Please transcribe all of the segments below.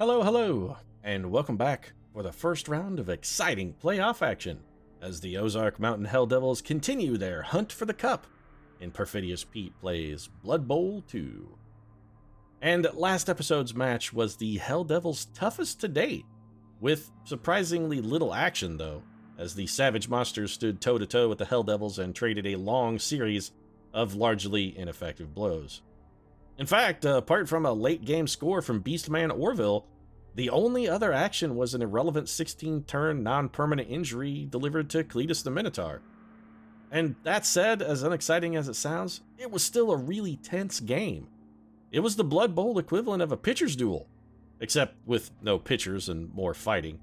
Hello, hello, and welcome back for the first round of exciting playoff action as the Ozark Mountain Helldevils continue their hunt for the cup in Perfidious Pete plays Blood Bowl 2. And last episode's match was the Helldevils' toughest to date, with surprisingly little action though, as the Savage Monsters stood toe-to-toe with the Helldevils and traded a long series of largely ineffective blows. In fact, apart from a late-game score from Beastman Orville, the only other action was an irrelevant 16-turn non-permanent injury delivered to Cletus the Minotaur. And that said, as unexciting as it sounds, it was still a really tense game. It was the Blood Bowl equivalent of a pitcher's duel, except with no pitchers and more fighting.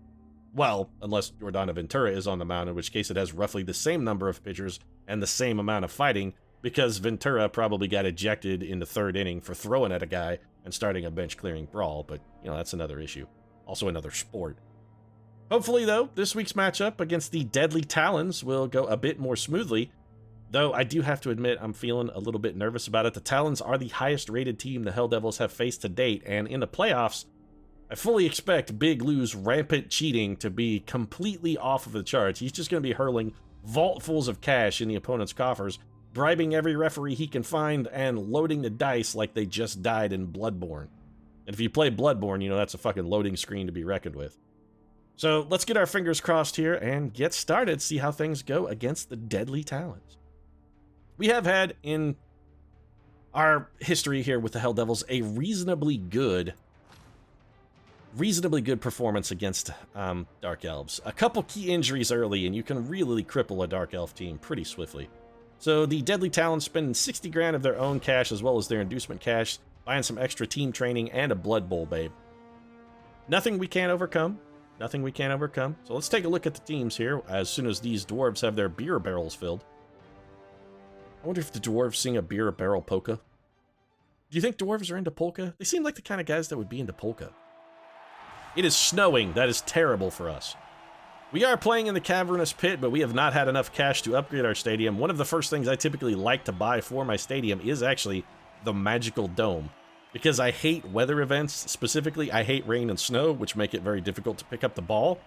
Well, unless Jordana Ventura is on the mound, in which case it has roughly the same number of pitchers and the same amount of fighting, because Ventura probably got ejected in the third inning for throwing at a guy and starting a bench-clearing brawl, but, that's another issue. Also another sport. Hopefully, though, this week's matchup against the Deadly Talons will go a bit more smoothly, though I do have to admit I'm feeling a little bit nervous about it. The Talons are the highest-rated team the Helldevils have faced to date, and in the playoffs, I fully expect Big Lou's rampant cheating to be completely off of the charts. He's just going to be hurling vaultfuls of cash in the opponent's coffers, bribing every referee he can find, and loading the dice like they just died in Bloodborne. And if you play Bloodborne, that's a fucking loading screen to be reckoned with. So let's get our fingers crossed here and get started, see how things go against the Deadly Talons. We have had in our history here with the Helldevils a reasonably good performance against Dark Elves. A couple key injuries early, and you can really cripple a Dark Elf team pretty swiftly. So the Deadly Talons spending 60 grand of their own cash as well as their inducement cash, buying some extra team training and a Blood Bowl babe. Nothing we can't overcome. Nothing we can't overcome. So let's take a look at the teams here as soon as these dwarves have their beer barrels filled. I wonder if the dwarves sing a beer barrel polka. Do you think dwarves are into polka? They seem like the kind of guys that would be into polka. It is snowing. That is terrible for us. We are playing in the Cavernous Pit, but we have not had enough cash to upgrade our stadium. One of the first things I typically like to buy for my stadium is actually the Magical Dome, because I hate weather events. Specifically, I hate rain and snow, which make it very difficult to pick up the ball.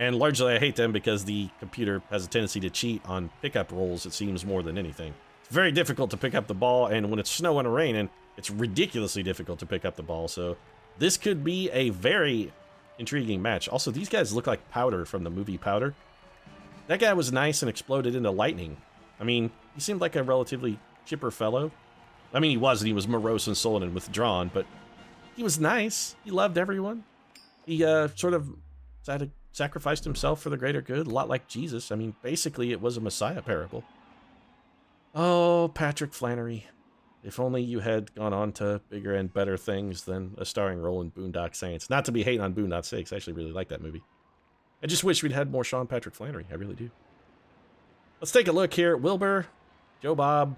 And largely, I hate them because the computer has a tendency to cheat on pickup rolls, it seems, more than anything. It's very difficult to pick up the ball, and when it's snowing or raining, it's ridiculously difficult to pick up the ball. So this could be a very intriguing match. Also, these guys look like Powder from the movie Powder. That guy was nice and exploded into lightning. I mean, he seemed like a relatively chipper fellow. I mean, he wasn't. He was morose and sullen and withdrawn, but he was nice. He loved everyone. He sort of sacrificed himself for the greater good, a lot like Jesus. I mean, basically, it was a Messiah parable. Oh, Patrick Flannery. If only you had gone on to bigger and better things than a starring role in Boondock Saints. Not to be hating on Boondock Saints, I actually really like that movie. I just wish we'd had more Sean Patrick Flannery, I really do. Let's take a look here. Wilbur, Joe Bob.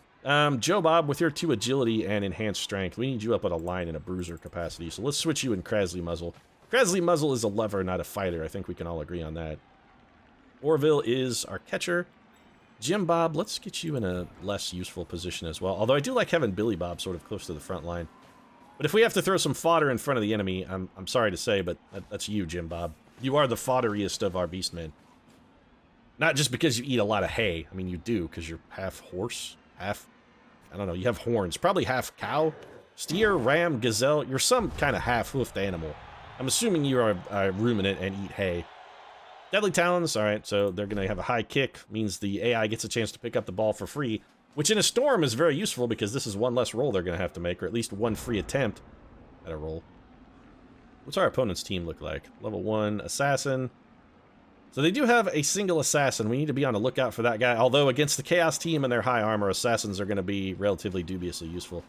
Joe Bob, with your 2 agility and enhanced strength, we need you up on a line in a bruiser capacity, so let's switch you in Krasley Muzzle. Krasley Muzzle is a lover, not a fighter. I think we can all agree on that. Orville is our catcher. Jim Bob, let's get you in a less useful position as well. Although I do like having Billy Bob sort of close to the front line. But if we have to throw some fodder in front of the enemy, I'm sorry to say, but that's you, Jim Bob. You are the fodderiest of our beastmen. Not just because you eat a lot of hay. I mean, you do, because you're half horse, half, I don't know, you have horns. Probably half cow, steer, ram, gazelle. You're some kind of half-hoofed animal. I'm assuming you are a ruminant and eat hay. Deadly Talons, alright, so they're going to have a high kick, means the AI gets a chance to pick up the ball for free, which in a storm is very useful because this is one less roll they're going to have to make, or at least one free attempt at a roll. What's our opponent's team look like? Level 1 Assassin. So they do have a single Assassin. We need to be on the lookout for that guy, although against the Chaos team and their high armor, Assassins are going to be relatively dubiously useful.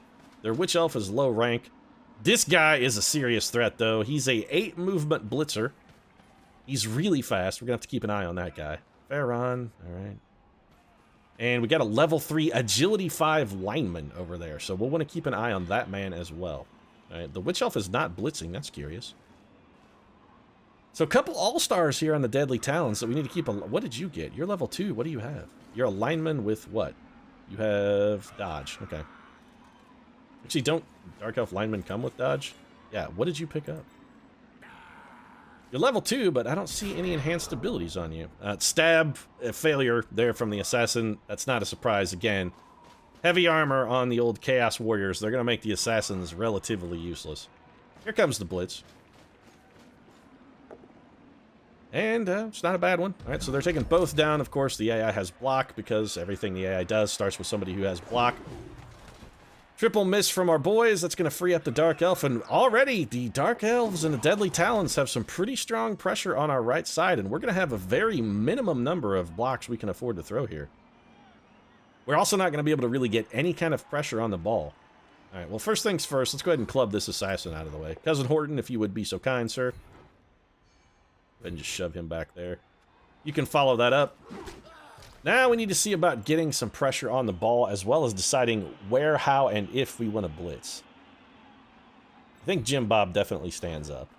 Their Witch Elf is low rank. This guy is a serious threat, though. He's a 8 movement blitzer. He's really fast. We're going to have to keep an eye on that guy. Farron, all right. And we got a level 3 agility 5 lineman over there, so we'll want to keep an eye on that man as well. All right, the Witch Elf is not blitzing. That's curious. So a couple all-stars here on the Deadly Talons that we need to keep a... What did you get? You're level 2. What do you have? You're a lineman with what? You have dodge. Okay. Actually, don't Dark Elf linemen come with dodge? Yeah, what did you pick up? You're level 2, but I don't see any enhanced abilities on you. Stab, failure there from the assassin. That's not a surprise again. Heavy armor on the old Chaos Warriors. They're going to make the assassins relatively useless. Here comes the Blitz. And it's not a bad one. All right, so they're taking both down. Of course, the AI has block because everything the AI does starts with somebody who has block. Triple miss from our boys. That's going to free up the Dark Elf. And already, the Dark Elves and the Deadly Talons have some pretty strong pressure on our right side. And we're going to have a very minimum number of blocks we can afford to throw here. We're also not going to be able to really get any kind of pressure on the ball. All right, well, first things first, let's go ahead and club this assassin out of the way. Cousin Horton, if you would be so kind, sir. Go ahead and just shove him back there. You can follow that up. Now we need to see about getting some pressure on the ball, as well as deciding where, how, and if we want to blitz. I think Jim Bob definitely stands up.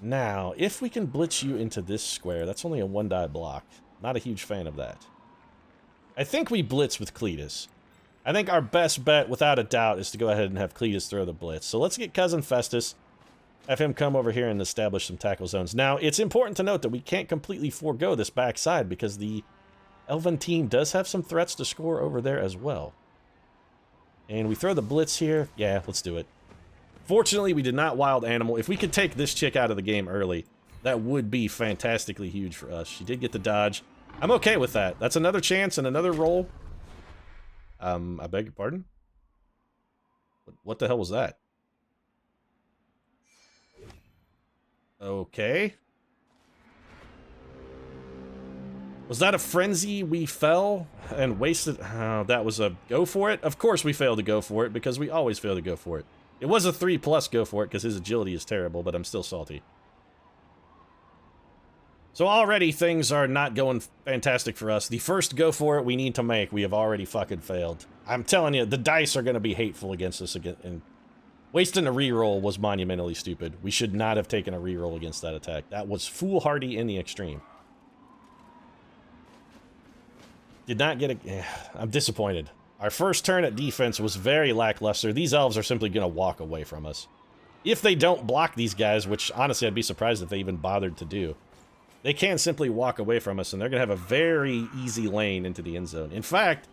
Now, if we can blitz you into this square, that's only a 1-die block. Not a huge fan of that. I think we blitz with Cletus. I think our best bet, without a doubt, is to go ahead and have Cletus throw the blitz. So let's get Cousin Festus. Have him come over here and establish some tackle zones. Now, it's important to note that we can't completely forego this backside because the Elven team does have some threats to score over there as well. And we throw the blitz here. Yeah, let's do it. Fortunately, we did not wild animal. If we could take this chick out of the game early, that would be fantastically huge for us. She did get the dodge. I'm okay with that. That's another chance and another roll. I beg your pardon? What the hell was that? Okay. Was that a frenzy we fell and wasted? Oh, that was a go for it? Of course we failed to go for it, because we always fail to go for it. It was a 3+ go for it, because his agility is terrible, but I'm still salty. So already things are not going fantastic for us. The first go for it we need to make, we have already fucking failed. I'm telling you, the dice are going to be hateful against us again. And wasting a reroll was monumentally stupid. We should not have taken a reroll against that attack. That was foolhardy in the extreme. Did not get a... I'm disappointed. Our first turn at defense was very lackluster. These elves are simply going to walk away from us. If they don't block these guys, which honestly I'd be surprised if they even bothered to do, they can simply walk away from us, and they're going to have a very easy lane into the end zone. In fact,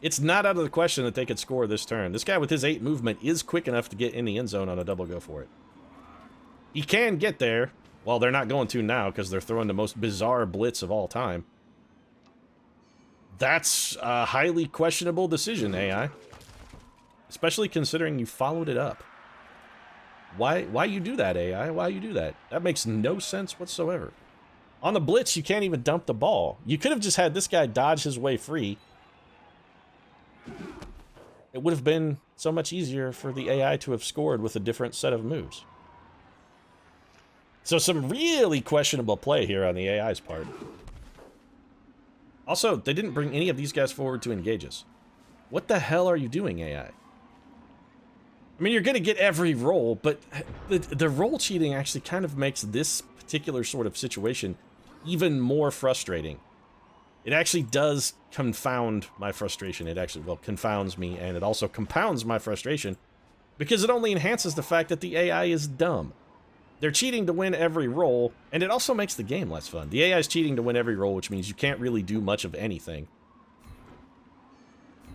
it's not out of the question that they could score this turn. This guy with his 8 movement is quick enough to get in the end zone on a double go for it. He can get there. Well, they're not going to now because they're throwing the most bizarre blitz of all time. That's a highly questionable decision, AI. Especially considering you followed it up. Why you do that, AI? Why you do that? That makes no sense whatsoever. On the blitz, you can't even dump the ball. You could have just had this guy dodge his way free. It would have been so much easier for the AI to have scored with a different set of moves. So some really questionable play here on the AI's part. Also, they didn't bring any of these guys forward to engage us. What the hell are you doing, AI? I mean, you're going to get every roll, but the roll cheating actually kind of makes this particular sort of situation even more frustrating. It actually does confound my frustration. It actually, well, confounds me, and it also compounds my frustration because it only enhances the fact that the AI is dumb. They're cheating to win every roll, and it also makes the game less fun. The AI is cheating to win every roll, which means you can't really do much of anything.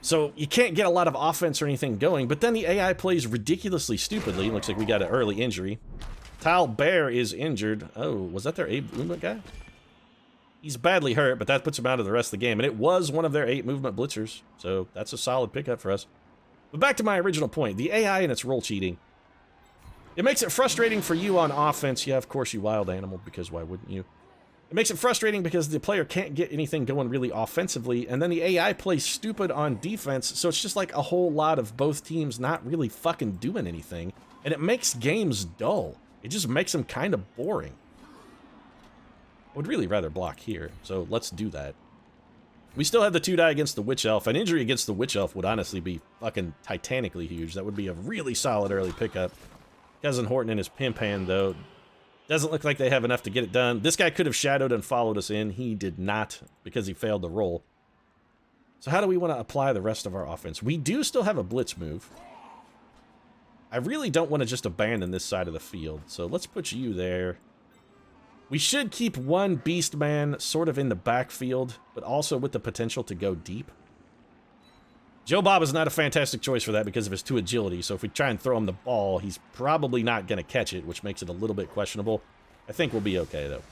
So you can't get a lot of offense or anything going, but then the AI plays ridiculously stupidly. Looks like we got an early injury. Tal Bear is injured. Oh, was that their 8 movement guy? He's badly hurt, but that puts him out of the rest of the game. And it was one of their 8 movement blitzers, so that's a solid pickup for us. But back to my original point, the AI and its roll cheating. It makes it frustrating for you on offense. Yeah, of course you wild animal, because why wouldn't you? It makes it frustrating because the player can't get anything going really offensively, and then the AI plays stupid on defense, so it's just like a whole lot of both teams not really fucking doing anything, and it makes games dull. It just makes them kind of boring. I would really rather block here, so let's do that. We still have the 2-die against the Witch Elf. An injury against the Witch Elf would honestly be fucking titanically huge. That would be a really solid early pickup. Cousin Horton and his pimp hand, though, doesn't look like they have enough to get it done. This guy could have shadowed and followed us in. He did not, because he failed to roll. So how do we want to apply the rest of our offense? We do still have a blitz move. I really don't want to just abandon this side of the field, so let's put you there. We should keep one beast man sort of in the backfield, but also with the potential to go deep. Joe Bob is not a fantastic choice for that because of his 2 agility, so if we try and throw him the ball, he's probably not going to catch it, which makes it a little bit questionable. I think we'll be okay, though.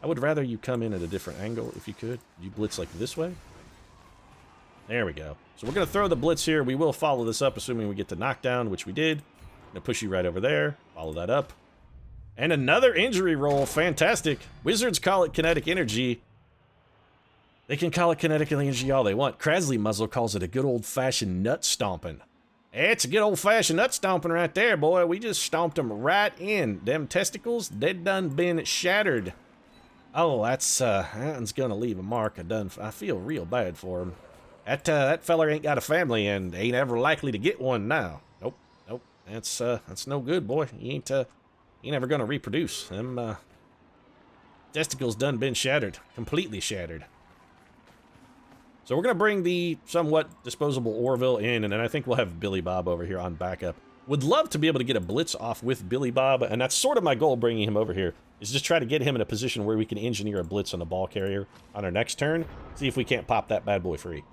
I would rather you come in at a different angle, if you could. You blitz like this way. There we go. So we're going to throw the blitz here. We will follow this up, assuming we get the knockdown, which we did. I'm going to push you right over there. Follow that up. And another injury roll. Fantastic. Wizards call it kinetic energy. They can call it kinetic energy all they want. Krasley Muzzle calls it a good old-fashioned nut stomping. It's a good old-fashioned nut stomping right there, boy. We just stomped them right in. Them testicles, they done been shattered. Oh, that one's gonna leave a mark. I feel real bad for him. That feller ain't got a family and ain't ever likely to get one now. Nope, nope. That's no good, boy. He ain't ever gonna reproduce. Them testicles done been shattered, completely shattered. So we're going to bring the somewhat disposable Orville in, and then I think we'll have Billy Bob over here on backup. Would love to be able to get a blitz off with Billy Bob, and that's sort of my goal bringing him over here, is just try to get him in a position where we can engineer a blitz on the ball carrier on our next turn, see if we can't pop that bad boy free.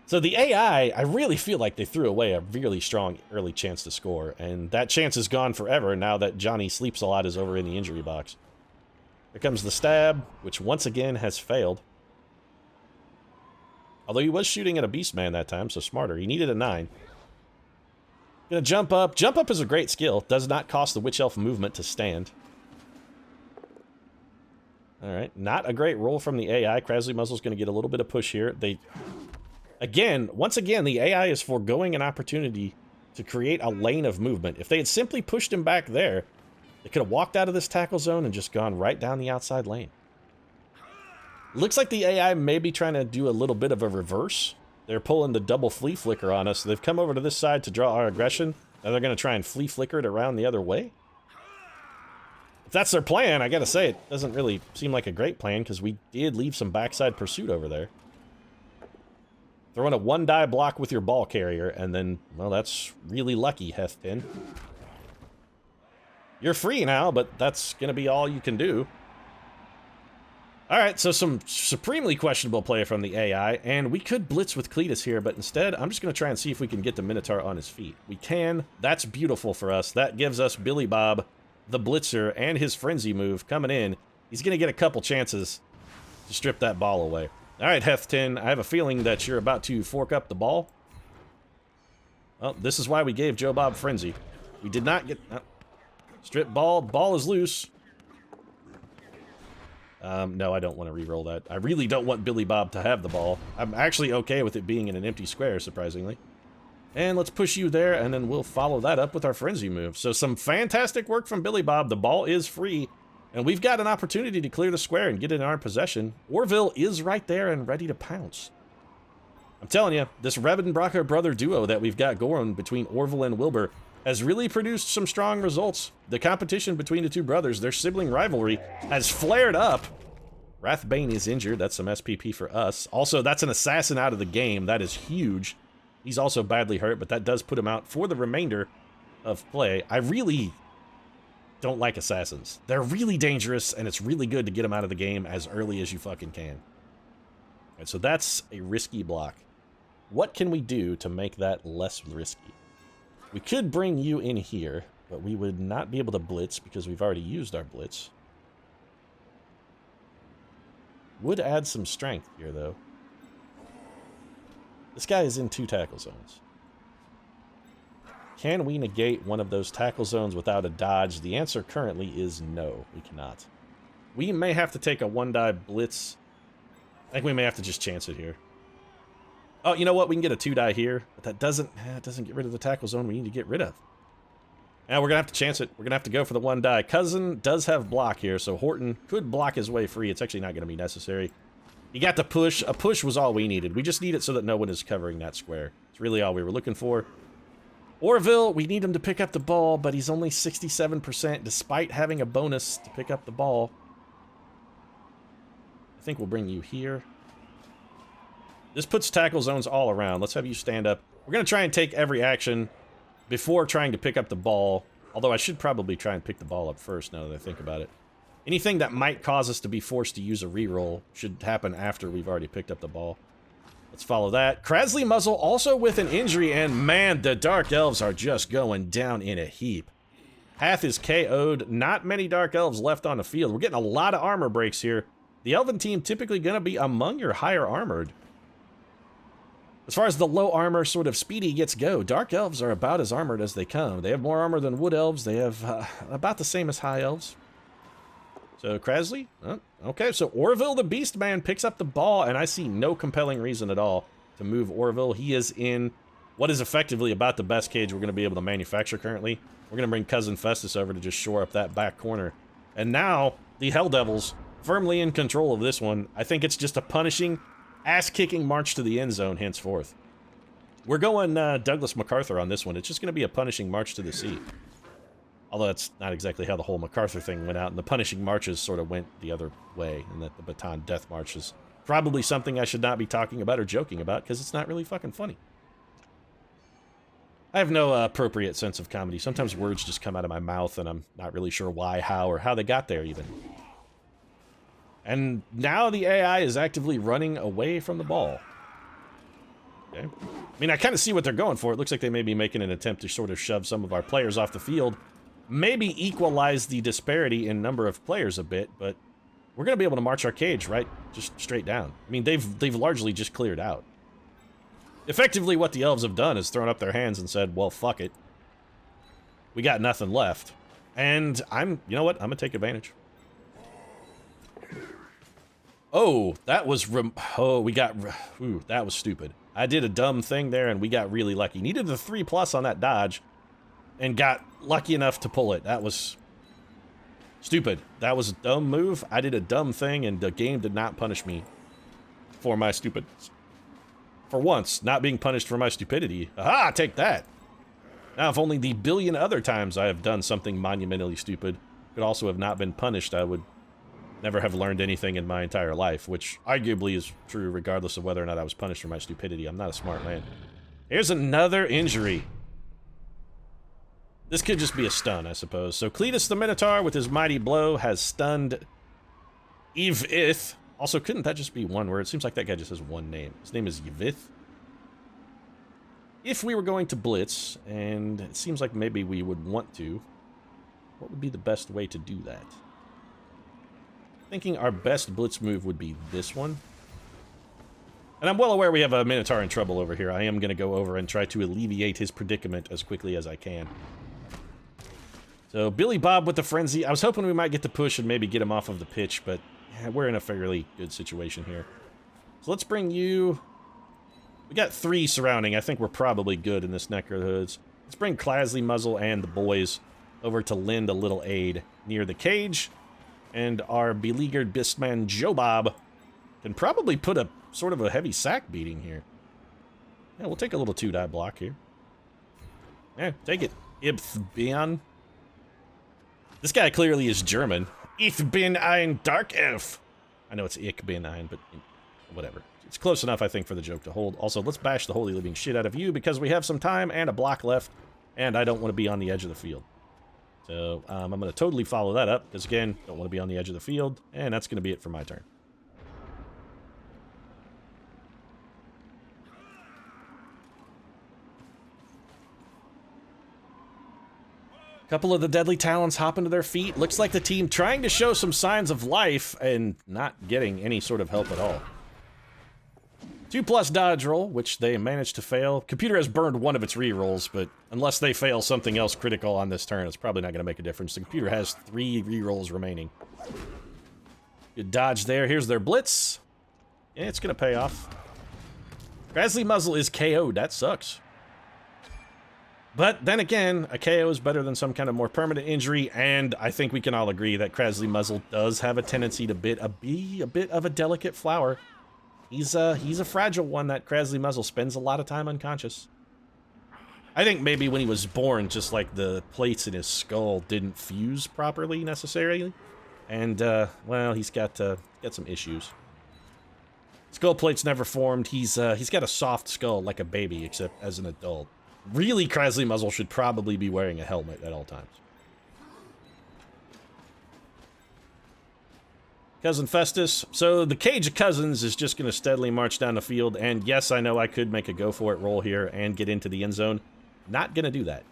So the AI, I really feel like they threw away a really strong early chance to score, and that chance is gone forever now that Johnny Sleeps a Lot is over in the injury box. Here comes the stab, which once again has failed. Although he was shooting at a beast man that time, so smarter. He needed a 9. Gonna jump up. Jump up is a great skill. Does not cost the Witch Elf movement to stand. Alright, not a great roll from the AI. Krasley Muzzle's gonna get a little bit of push here. Once again, the AI is foregoing an opportunity to create a lane of movement. If they had simply pushed him back there, they could have walked out of this tackle zone and just gone right down the outside lane. Looks like the AI may be trying to do a little bit of a reverse. They're pulling the double flea flicker on us. So they've come over to this side to draw our aggression, and they're going to try and flea flicker it around the other way. If that's their plan, I gotta say, it doesn't really seem like a great plan, because we did leave some backside pursuit over there. Throwing a 1-die block with your ball carrier, and then, well, that's really lucky, Hefpin. You're free now, but that's going to be all you can do. Alright, so some supremely questionable play from the AI, and we could blitz with Cletus here, but instead, I'm just going to try and see if we can get the Minotaur on his feet. We can. That's beautiful for us. That gives us Billy Bob, the blitzer, and his frenzy move coming in. He's going to get a couple chances to strip that ball away. Alright, Heftin, I have a feeling that you're about to fork up the ball. Well, this is why we gave Joe Bob frenzy. We did not get... strip ball. Ball is loose. No, I don't want to re-roll that. I really don't want Billy Bob to have the ball. I'm actually okay with it being in an empty square, surprisingly. And let's push you there, and then we'll follow that up with our frenzy move. So some fantastic work from Billy Bob. The ball is free, and we've got an opportunity to clear the square and get it in our possession. Orville is right there and ready to pounce. I'm telling you, this Rebenbracher brother duo that we've got going between Orville and Wilbur has really produced some strong results. The competition between the two brothers, their sibling rivalry, has flared up. Wrathbane is injured. That's some SPP for us. Also, that's an assassin out of the game. That is huge. He's also badly hurt, but that does put him out for the remainder of play. I really don't like assassins. They're really dangerous, and it's really good to get them out of the game as early as you fucking can. And so that's a risky block. What can we do to make that less risky? We could bring you in here, but we would not be able to blitz because we've already used our blitz. Would add some strength here, though. This guy is in 2 tackle zones. Can we negate one of those tackle zones without a dodge? The answer currently is no, we cannot. We may have to take a 1-die blitz. I think we may have to just chance it here. Oh, you know what? We can get a 2-die here, but that doesn't get rid of the tackle zone we need to get rid of. Now we're going to have to chance it. We're going to have to go for the 1-die. Cousin does have block here, so Horton could block his way free. It's actually not going to be necessary. He got the push. A push was all we needed. We just need it so that no one is covering that square. It's really all we were looking for. Orville, we need him to pick up the ball, but he's only 67% despite having a bonus to pick up the ball. I think we'll bring you here. This puts tackle zones all around. Let's have you stand up. We're going to try and take every action before trying to pick up the ball, although I should probably try and pick the ball up first now that I think about it. Anything that might cause us to be forced to use a reroll should happen after we've already picked up the ball. Let's follow that. Krasley Muzzle also with an injury, and man, the Dark Elves are just going down in a heap. Hath is KO'd. Not many Dark Elves left on the field. We're getting a lot of armor breaks here. The Elven team typically going to be among your higher armored. As far as the low armor sort of speedy gets go, Dark Elves are about as armored as they come. They have more armor than Wood Elves. They have about the same as High Elves. So Krasley, okay, so Orville the Beastman picks up the ball, and I see no compelling reason at all to move Orville. He is in what is effectively about the best cage we're going to be able to manufacture currently. We're going to bring Cousin Festus over to just shore up that back corner. And now, the Helldevils, firmly in control of this one. I think it's just a punishing, ass-kicking march to the end zone henceforth. We're going Douglas MacArthur on this one. It's just going to be a punishing march to the sea. Although that's not exactly how the whole MacArthur thing went out, and the punishing marches sort of went the other way, and that the Baton Death March is probably something I should not be talking about or joking about, because it's not really fucking funny. I have no appropriate sense of comedy. Sometimes words just come out of my mouth, and I'm not really sure why, how, or how they got there, even. And now the AI is actively running away from the ball. Okay. I mean, I kind of see what they're going for. It looks like they may be making an attempt to sort of shove some of our players off the field, maybe equalize the disparity in number of players a bit, but we're going to be able to march our cage, right? Just straight down. I mean, they've largely just cleared out. Effectively, what the elves have done is thrown up their hands and said, well, fuck it. We got nothing left. And you know what? I'm going to take advantage. Oh, that was, that was stupid. I did a dumb thing there, and we got really lucky. Needed the 3+ on that dodge, and got lucky enough to pull it. That was stupid. That was a dumb move. I did a dumb thing, and the game did not punish me for my stupidness. For once, not being punished for my stupidity. Aha, take that. Now, if only the billion other times I have done something monumentally stupid could also have not been punished, I would never have learned anything in my entire life, which arguably is true regardless of whether or not I was punished for my stupidity. I'm not a smart man. Here's another injury. This could just be a stun, I suppose. So Cletus the Minotaur with his mighty blow has stunned Yvith. Also, couldn't that just be one word? It seems like that guy just has one name. His name is Yvith. If we were going to blitz, and it seems like maybe we would want to, what would be the best way to do that? Thinking our best blitz move would be this one. And I'm well aware we have a Minotaur in trouble over here. I am going to go over and try to alleviate his predicament as quickly as I can. So Billy Bob with the frenzy. I was hoping we might get the push and maybe get him off of the pitch, but yeah, we're in a fairly good situation here. So let's bring you... We got 3 surrounding. I think we're probably good in this Necrohoods. Let's bring Krasley Muzzle and the boys over to lend a little aid near the cage. And our beleaguered Beastman Joe Bob can probably put a sort of a heavy sack beating here. Yeah, we'll take a little 2-die block here. Yeah, take it. Ich bin... This guy clearly is German. Ich bin ein Dark Elf. I know it's Ich bin ein, but whatever. It's close enough, I think, for the joke to hold. Also, let's bash the holy living shit out of you because we have some time and a block left, and I don't want to be on the edge of the field. So, I'm going to totally follow that up, because again, don't want to be on the edge of the field, and that's going to be it for my turn. Couple of the Deadly Talons hopping to their feet. Looks like the team trying to show some signs of life, and not getting any sort of help at all. 2+ dodge roll, which they managed to fail. Computer has burned one of its rerolls, but unless they fail something else critical on this turn, it's probably not going to make a difference. The computer has 3 rerolls remaining. Good dodge there. Here's their blitz. Yeah, it's going to pay off. Krasley Muzzle is KO'd. That sucks. But then again, a KO is better than some kind of more permanent injury, and I think we can all agree that Krasley Muzzle does have a tendency to be a bit of a delicate flower. He's a fragile one, that Krasley Muzzle. Spends a lot of time unconscious. I think maybe when he was born, just like the plates in his skull didn't fuse properly necessarily. And, well, he's got some issues. Skull plates never formed. He's got a soft skull like a baby, except as an adult. Really, Krasley Muzzle should probably be wearing a helmet at all times. Cousin Festus. So the Cage of Cousins is just going to steadily march down the field. And yes, I know I could make a go-for-it roll here and get into the end zone. Not going to do that.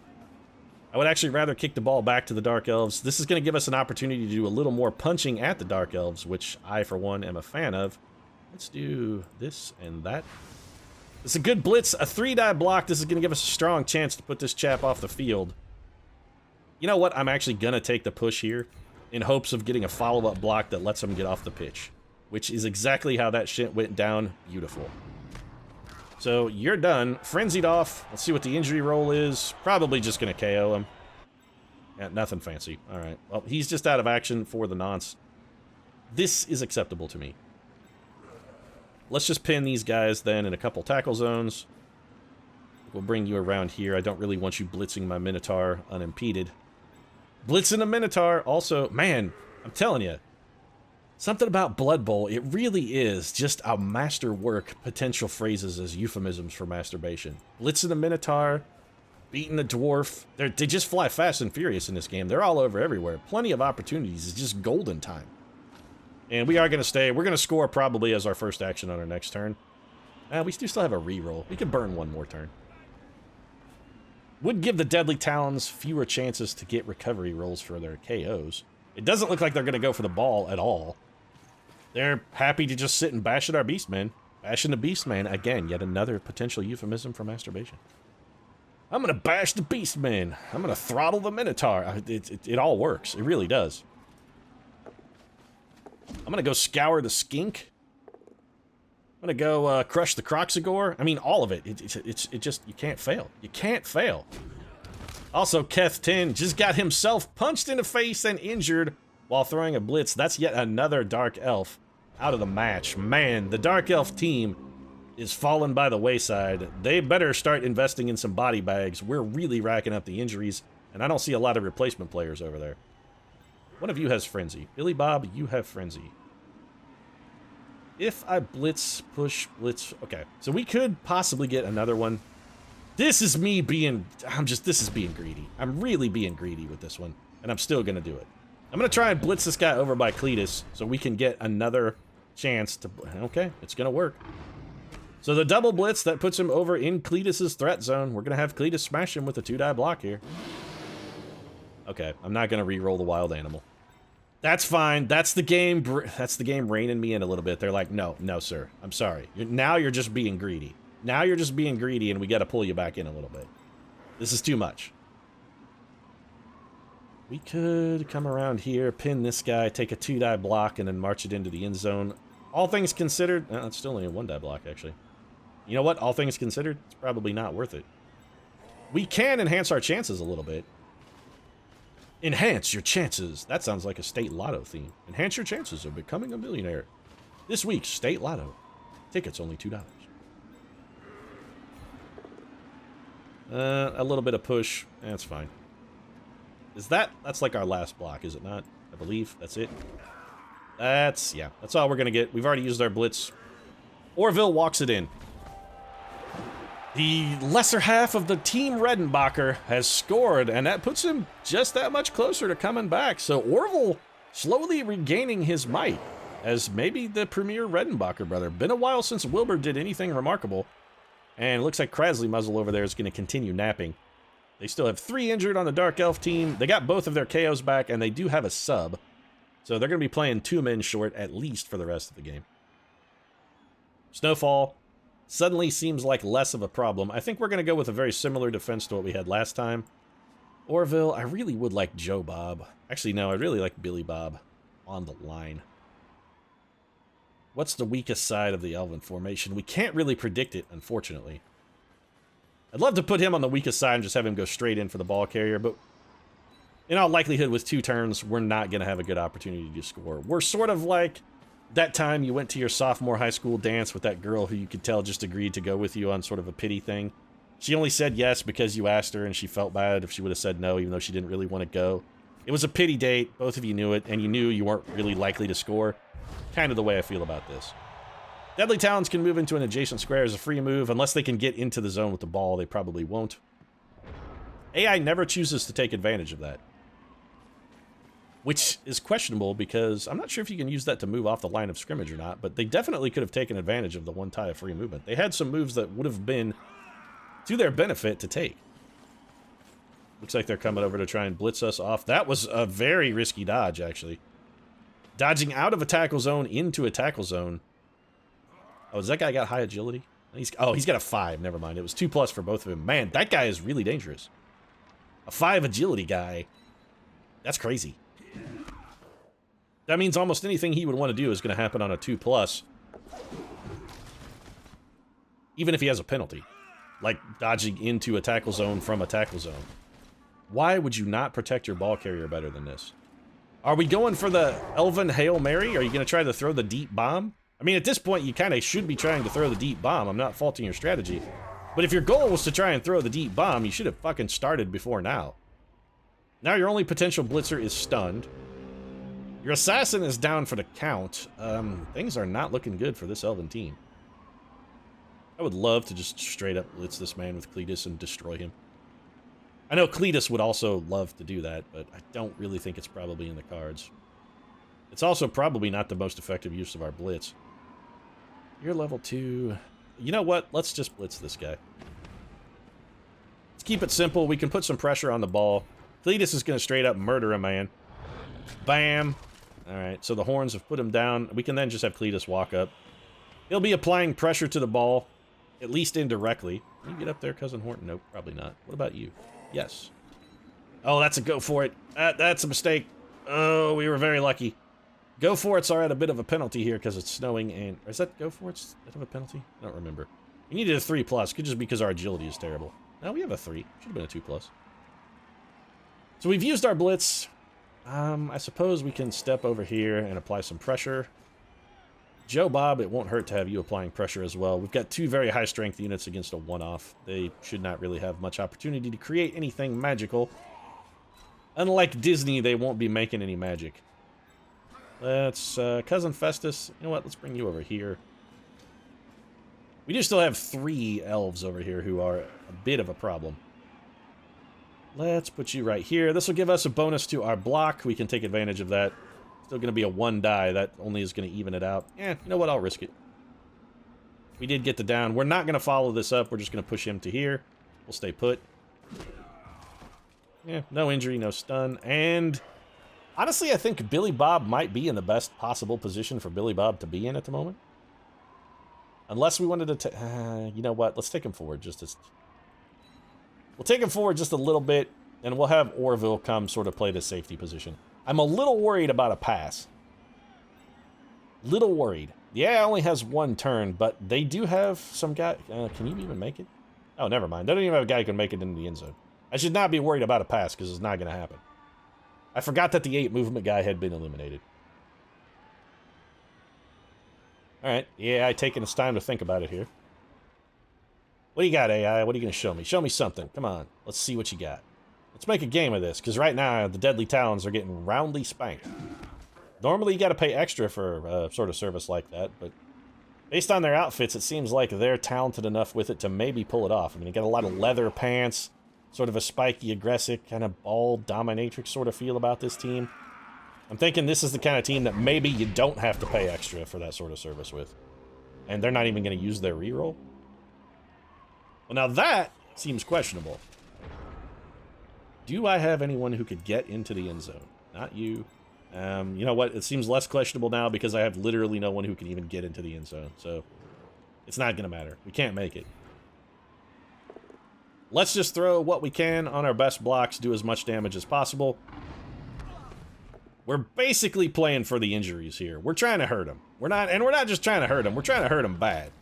I would actually rather kick the ball back to the Dark Elves. This is going to give us an opportunity to do a little more punching at the Dark Elves, which I, for one, am a fan of. Let's do this and that. It's a good blitz, a 3-die block. This is going to give us a strong chance to put this chap off the field. You know what? I'm actually going to take the push here in hopes of getting a follow-up block that lets him get off the pitch, which is exactly how that shit went down. Beautiful. So you're done. Frenzied off. Let's see what the injury roll is. Probably just going to KO him. Yeah, nothing fancy. All right. Well, he's just out of action for the nonce. This is acceptable to me. Let's just pin these guys then in a couple tackle zones. We'll bring you around here. I don't really want you blitzing my Minotaur unimpeded. Blitzing a Minotaur also, man, I'm telling you. Something about Blood Bowl, it really is just a masterwork potential phrases as euphemisms for masturbation. Blitzing a Minotaur, beating a Dwarf. They just fly fast and furious in this game. They're all over everywhere. Plenty of opportunities. It's just golden time. And we are going to stay. We're going to score probably as our first action on our next turn. We do still have a reroll. We can burn one more turn. Would give the Deadly Talons fewer chances to get recovery rolls for their KOs. It doesn't look like they're going to go for the ball at all. They're happy to just sit and bash at our Beastmen. Bashing the Beastman, again, yet another potential euphemism for masturbation. I'm going to bash the Beastmen. I'm going to throttle the Minotaur. It all works. It really does. I'm going to go scour the Skink. I'm going to go crush the Croxagore. I mean, all of it. It just, you can't fail. You can't fail. Also, Keth 10 just got himself punched in the face and injured while throwing a blitz. That's yet another Dark Elf out of the match. Man, the Dark Elf team is fallen by the wayside. They better start investing in some body bags. We're really racking up the injuries, and I don't see a lot of replacement players over there. One of you has Frenzy. Billy Bob, you have Frenzy. If I blitz, push, blitz... Okay, so we could possibly get another one. This is me being... this is being greedy. I'm really being greedy with this one, and I'm still going to do it. I'm going to try and blitz this guy over by Cletus so we can get another chance to... Okay, it's going to work. So the double blitz, that puts him over in Cletus's threat zone. We're going to have Cletus smash him with a 2-die block here. Okay, I'm not going to re-roll the wild animal. That's fine. That's the game reining me in a little bit. They're like, no, sir. I'm sorry. Now you're just being greedy. Now you're just being greedy, and we got to pull you back in a little bit. This is too much. We could come around here, pin this guy, take a 2-die block, and then march it into the end zone. All things considered... it's still only a 1-die block, actually. You know what? All things considered, it's probably not worth it. We can enhance our chances a little bit. Enhance your chances. That sounds like a state lotto theme. Enhance your chances of becoming a millionaire. This week's state lotto. Tickets only $2. A little bit of push. That's fine. That's like our last block, is it not? I believe that's it. That's all we're gonna get. We've already used our blitz. Orville walks it in. The lesser half of the Team Redenbacher has scored, and that puts him just that much closer to coming back. So Orville slowly regaining his might as maybe the premier Redenbacher brother. Been a while since Wilbur did anything remarkable. And it looks like Krasley Muzzle over there is going to continue napping. They still have 3 injured on the Dark Elf team. They got both of their KOs back, and they do have a sub. So they're going to be playing 2 men short at least for the rest of the game. Snowfall suddenly seems like less of a problem. I think we're going to go with a very similar defense to what we had last time. Orville, I really would like Joe Bob. Actually, no, I really like Billy Bob on the line. What's the weakest side of the Elven formation? We can't really predict it, unfortunately. I'd love to put him on the weakest side and just have him go straight in for the ball carrier, but in all likelihood, with 2 turns, we're not going to have a good opportunity to score. We're sort of like that time you went to your sophomore high school dance with that girl who you could tell just agreed to go with you on sort of a pity thing. She only said yes because you asked her, and she felt bad if she would have said no, even though she didn't really want to go. It was a pity date. Both of you knew it, and you knew you weren't really likely to score. Kind of the way I feel about this. Deadly Talons can move into an adjacent square as a free move. Unless they can get into the zone with the ball, they probably won't. AI never chooses to take advantage of that. Which is questionable because I'm not sure if you can use that to move off the line of scrimmage or not, but they definitely could have taken advantage of the one tie of free movement. They had some moves that would have been to their benefit to take. Looks like they're coming over to try and blitz us off. That was a very risky dodge, actually. Dodging out of a tackle zone into a tackle zone. Oh, does that guy got high agility? He's got a 5. Never mind. It was 2+ for both of them. Man, that guy is really dangerous. A 5 agility guy. That's crazy. That means almost anything he would want to do is going to happen on a 2+. Even if he has a penalty. Like dodging into a tackle zone from a tackle zone. Why would you not protect your ball carrier better than this? Are we going for the Elven Hail Mary? Are you going to try to throw the deep bomb? I mean, at this point, you kind of should be trying to throw the deep bomb. I'm not faulting your strategy. But if your goal was to try and throw the deep bomb, you should have fucking started before now. Now your only potential blitzer is stunned. Your assassin is down for the count. Things are not looking good for this Elven team. I would love to just straight up blitz this man with Cletus and destroy him. I know Cletus would also love to do that, but I don't really think it's probably in the cards. It's also probably not the most effective use of our blitz. You're level 2. You know what? Let's just blitz this guy. Let's keep it simple. We can put some pressure on the ball. Cletus is going to straight up murder a man. Bam. Alright, so the horns have put him down. We can then just have Cletus walk up. He'll be applying pressure to the ball, at least indirectly. Can you get up there, Cousin Horton? Nope, probably not. What about you? Yes. Oh, that's a go for it. That's a mistake. Oh, we were very lucky. Go for it's are at a bit of a penalty here because it's snowing and... Is that go for it's a bit of a penalty? I don't remember. We needed a 3+. Could just be because our agility is terrible. Now we have a 3. Should have been a 2+. So we've used our blitz. I suppose we can step over here and apply some pressure. Joe Bob, it won't hurt to have you applying pressure as well. We've got 2 very high strength units against a 1-off. They should not really have much opportunity to create anything magical. Unlike Disney, they won't be making any magic. Let's, Cousin Festus, you know what, let's bring you over here. We do still have 3 elves over here who are a bit of a problem. Let's put you right here. This will give us a bonus to our block. We can take advantage of that. Still going to be a 1 die. That only is going to even it out. You know what, I'll risk it. We did get the down. We're not going to follow this up. We're just going to push him to here. We'll stay put. Yeah, no injury, no stun. And... honestly, I think Billy Bob might be in the best possible position for Billy Bob to be in at the moment. Unless we wanted to... you know what? Let's take him forward just as... We'll take him forward just a little bit, and we'll have Orville come sort of play the safety position. I'm a little worried about a pass. Little worried. The AI only has 1 turn, but they do have some guy... can you even make it? Oh, never mind. They don't even have a guy who can make it into the end zone. I should not be worried about a pass, because it's not going to happen. I forgot that the 8 movement guy had been eliminated. Alright, yeah, I taking its time to think about it here. What do you got, AI? What are you going to show me? Show me something. Come on, let's see what you got. Let's make a game of this, because right now, the Deadly Talons are getting roundly spanked. Normally, you got to pay extra for a sort of service like that, but based on their outfits, it seems like they're talented enough with it to maybe pull it off. I mean, you got a lot of leather pants, sort of a spiky, aggressive, kind of bald, dominatrix sort of feel about this team. I'm thinking this is the kind of team that maybe you don't have to pay extra for that sort of service with. And they're not even going to use their reroll. Well, now that seems questionable. Do I have anyone who could get into the end zone? Not you. You know what? It seems less questionable now because I have literally no one who can even get into the end zone. So, it's not going to matter. We can't make it. Let's just throw what we can on our best blocks, do as much damage as possible. We're basically playing for the injuries here. We're trying to hurt them. We're not just trying to hurt them. We're trying to hurt them bad.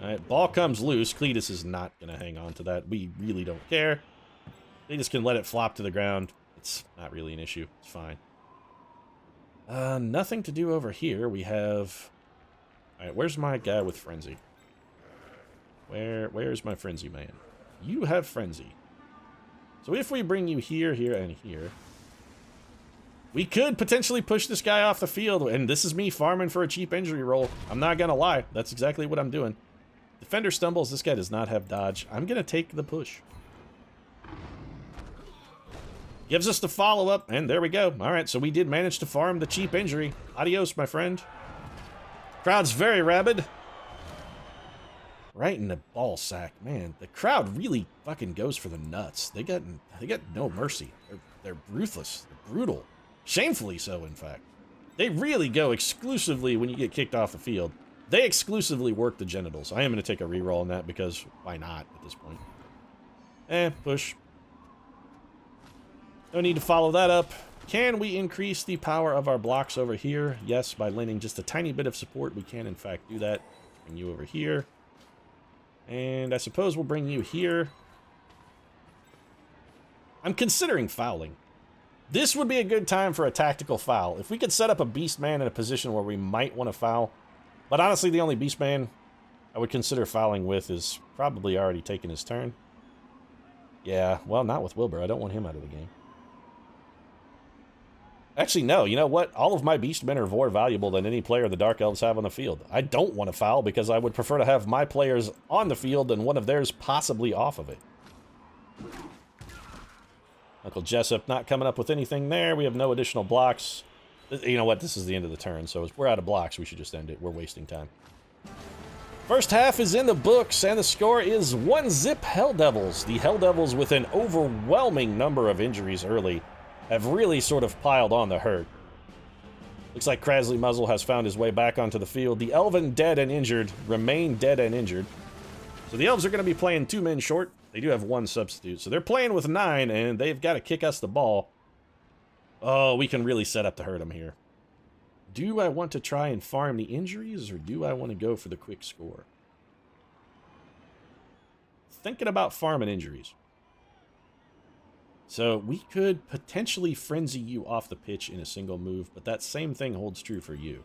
Alright, ball comes loose. Cletus is not going to hang on to that. We really don't care. Cletus can let it flop to the ground. It's not really an issue. It's fine. Nothing to do over here. We have... Alright, where's my guy with Frenzy? Where's my Frenzy man? You have Frenzy. So if we bring you here, here, and here... we could potentially push this guy off the field, and this is me farming for a cheap injury roll. I'm not gonna lie. That's exactly what I'm doing. Defender stumbles. This guy does not have dodge. I'm gonna take the push. Gives us the follow-up, and there we go. All right, so we did manage to farm the cheap injury. Adios, my friend. Crowd's very rabid. Right in the ball sack. Man, the crowd really fucking goes for the nuts. They got no mercy. They're ruthless. They're brutal. Shamefully so, in fact. They really go exclusively when you get kicked off the field. They exclusively work the genitals. I am going to take a reroll on that because why not at this point? Push. No need to follow that up. Can we increase the power of our blocks over here? Yes, by lending just a tiny bit of support, we can in fact do that. Bring you over here. And I suppose we'll bring you here. I'm considering fouling. This would be a good time for a tactical foul. If we could set up a Beastman in a position where we might want to foul. But honestly, the only Beastman I would consider fouling with is probably already taking his turn. Yeah, well, not with Wilbur. I don't want him out of the game. Actually, no. You know what? All of my Beastmen are more valuable than any player the Dark Elves have on the field. I don't want to foul because I would prefer to have my players on the field than one of theirs possibly off of it. Uncle Jessup not coming up with anything there. We have no additional blocks. You know what? This is the end of the turn, so if we're out of blocks, we should just end it. We're wasting time. First half is in the books, and the score is 1-0 Helldevils. The Helldevils, with an overwhelming number of injuries early, have really sort of piled on the hurt. Looks like Krasley Muzzle has found his way back onto the field. The Elven dead and injured remain dead and injured. So the Elves are going to be playing 2 men short. They do have 1 substitute. So they're playing with 9, and they've got to kick us the ball. Oh, we can really set up to hurt them here. Do I want to try and farm the injuries, or do I want to go for the quick score? Thinking about farming injuries. So we could potentially frenzy you off the pitch in a single move, but that same thing holds true for you.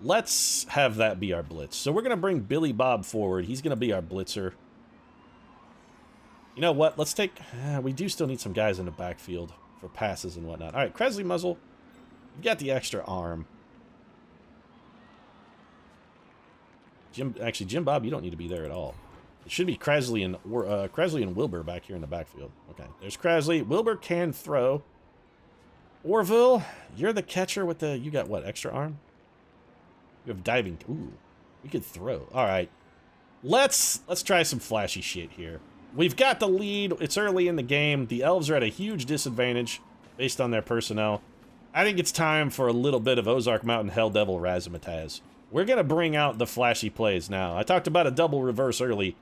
Let's have that be our blitz. So we're going to bring Billy Bob forward. He's going to be our blitzer. You know what? Let's take... we do still need some guys in the backfield for passes and whatnot. All right, Krasley Muzzle. You've got the extra arm. Jim Bob, you don't need to be there at all. It should be Krasley and Wilbur back here in the backfield. Okay, there's Krasley. Wilbur can throw. Orville, you're the catcher with the... You got what, extra arm? You have diving. Ooh, we could throw. All right. Let's try some flashy shit here. We've got the lead. It's early in the game. The Elves are at a huge disadvantage based on their personnel. I think it's time for a little bit of Ozark Mountain Helldevil Razzmatazz. We're going to bring out the flashy plays now. I talked about a double reverse early.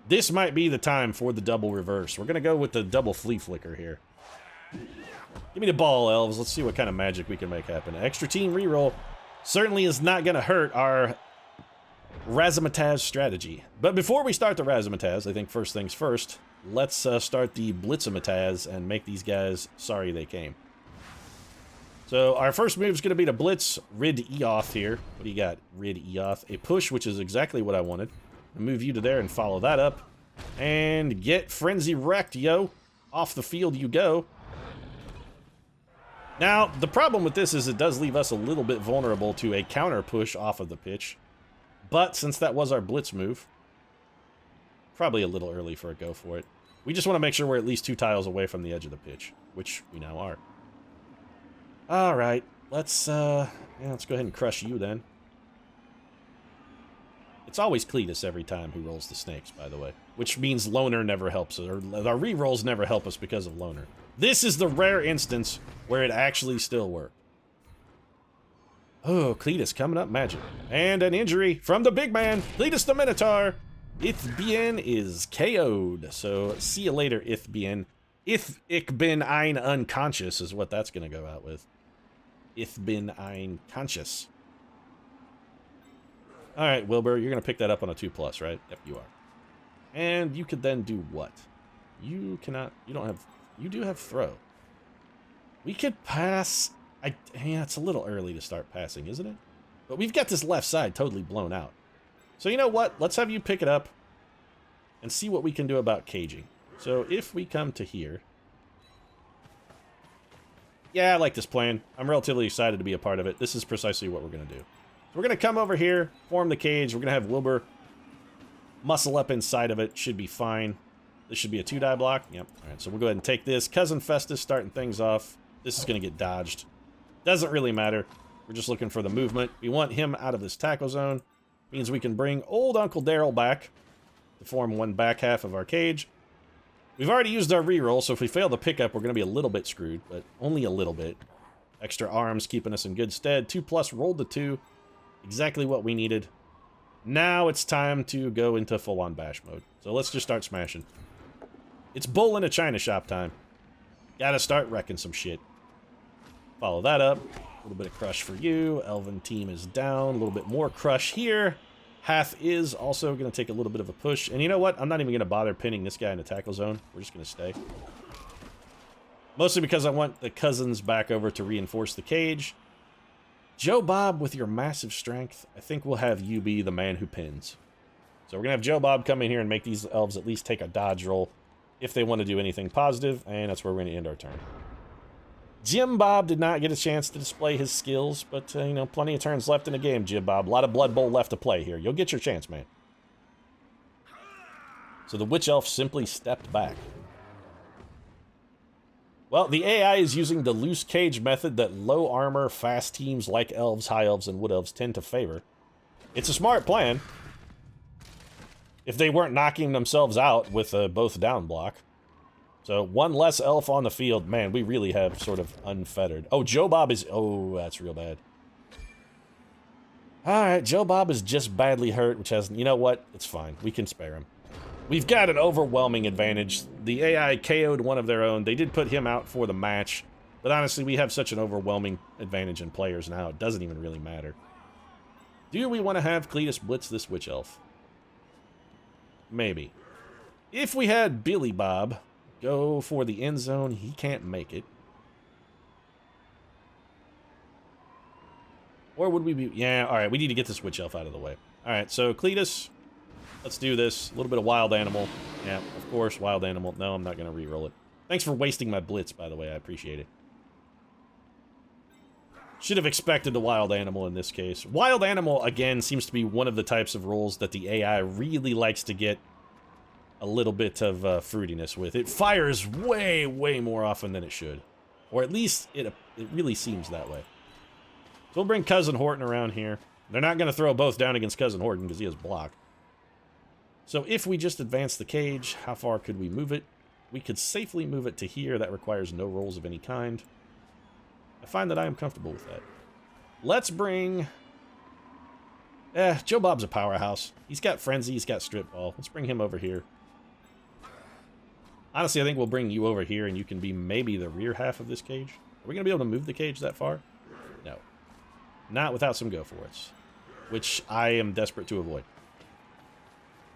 This might be the time for the double reverse. We're going to go with the double flea flicker here. Give me the ball, Elves. Let's see what kind of magic we can make happen. Extra team reroll certainly is not going to hurt our Razzmatazz strategy. But before we start the Razzmatazz, I think first things first, let's start the Blitzamatazz and make these guys sorry they came. So our first move is going to be to blitz Rid Eoth here. What do you got? Rid Eoth. A push, which is exactly what I wanted. I'll move you to there and follow that up. And get Frenzy wrecked, yo. Off the field you go. Now, the problem with this is it does leave us a little bit vulnerable to a counter push off of the pitch. But since that was our blitz move, probably a little early for a go for it. We just want to make sure we're at least 2 tiles away from the edge of the pitch, which we now are. All right, let's go ahead and crush you then. It's always Cletus every time who rolls the snakes, by the way, which means Loner never helps us, or our rerolls never help us because of Loner. This is the rare instance where it actually still worked. Oh, Cletus coming up magic. And an injury from the big man, Cletus the Minotaur. Ithbien is KO'd, so see you later, Ithbien. Ich bin ein unconscious is what that's going to go out with. Ich bin ein conscious. All right, Wilbur, you're going to pick that up on a 2+, right? Yep, you are. And you could then do what? You cannot, you do have throw. We could pass. Yeah, it's a little early to start passing, isn't it? But we've got this left side totally blown out. So you know what? Let's have you pick it up and see what we can do about caging. So if we come to here. Yeah, I like this plan. I'm relatively excited to be a part of it. This is precisely what we're going to do. We're going to come over here, form the cage. We're going to have Wilbur muscle up inside of it. Should be fine. This should be a 2-die block. Yep. All right, so we'll go ahead and take this. Cousin Festus starting things off. This is going to get dodged. Doesn't really matter. We're just looking for the movement. We want him out of this tackle zone. Means we can bring old Uncle Daryl back to form one back half of our cage. We've already used our reroll, so if we fail the pickup, we're going to be a little bit screwed, but only a little bit. Extra arms keeping us in good stead. 2+ rolled to 2. Exactly what we needed. Now it's time to go into full-on bash mode. So let's just start smashing. It's bull in a china shop time. Gotta start wrecking some shit. Follow that up. A little bit of crush for you. Elven team is down. A little bit more crush here. Hath is also going to take a little bit of a push. And you know what? I'm not even going to bother pinning this guy in the tackle zone. We're just going to stay. Mostly because I want the cousins back over to reinforce the cage. Joe Bob, with your massive strength, I think we'll have you be the man who pins. So we're going to have Joe Bob come in here and make these elves at least take a dodge roll if they want to do anything positive, and that's where we're going to end our turn. Jim Bob did not get a chance to display his skills, but, you know, plenty of turns left in the game, Jim Bob. A lot of Blood Bowl left to play here. You'll get your chance, man. So the Witch Elf simply stepped back. Well, the AI is using the loose cage method that low armor, fast teams like elves, high elves, and wood elves tend to favor. It's a smart plan. If they weren't knocking themselves out with a both down block. So, one less elf on the field. Man, we really have sort of unfettered. Oh, Joe Bob is... Oh, that's real bad. Alright, Joe Bob is just badly hurt, which has... You know what? It's fine. We can spare him. We've got an overwhelming advantage. The AI KO'd one of their own. They did put him out for the match. But honestly, we have such an overwhelming advantage in players now, it doesn't even really matter. Do we want to have Cletus blitz this Witch Elf? Maybe. If we had Billy Bob... go for the end zone. He can't make it. Or would we be... Yeah, alright, we need to get this Witch Elf out of the way. Alright, so Cletus, let's do this. A little bit of Wild Animal. Yeah, of course, Wild Animal. No, I'm not going to re-roll it. Thanks for wasting my blitz, by the way. I appreciate it. Should have expected the Wild Animal in this case. Wild Animal, again, seems to be one of the types of rolls that the AI really likes to get a little bit of fruitiness with. It fires way, way more often than it should. Or at least it really seems that way. So we'll bring Cousin Horton around here. They're not going to throw both down against Cousin Horton because he has block. So if we just advance the cage, how far could we move it? We could safely move it to here. That requires no rolls of any kind. I find that I am comfortable with that. Let's bring... Joe Bob's a powerhouse. He's got Frenzy, he's got Strip Ball. Let's bring him over here. Honestly, I think we'll bring you over here and you can be maybe the rear half of this cage. Are we going to be able to move the cage that far? No. Not without some go-for-its, which I am desperate to avoid.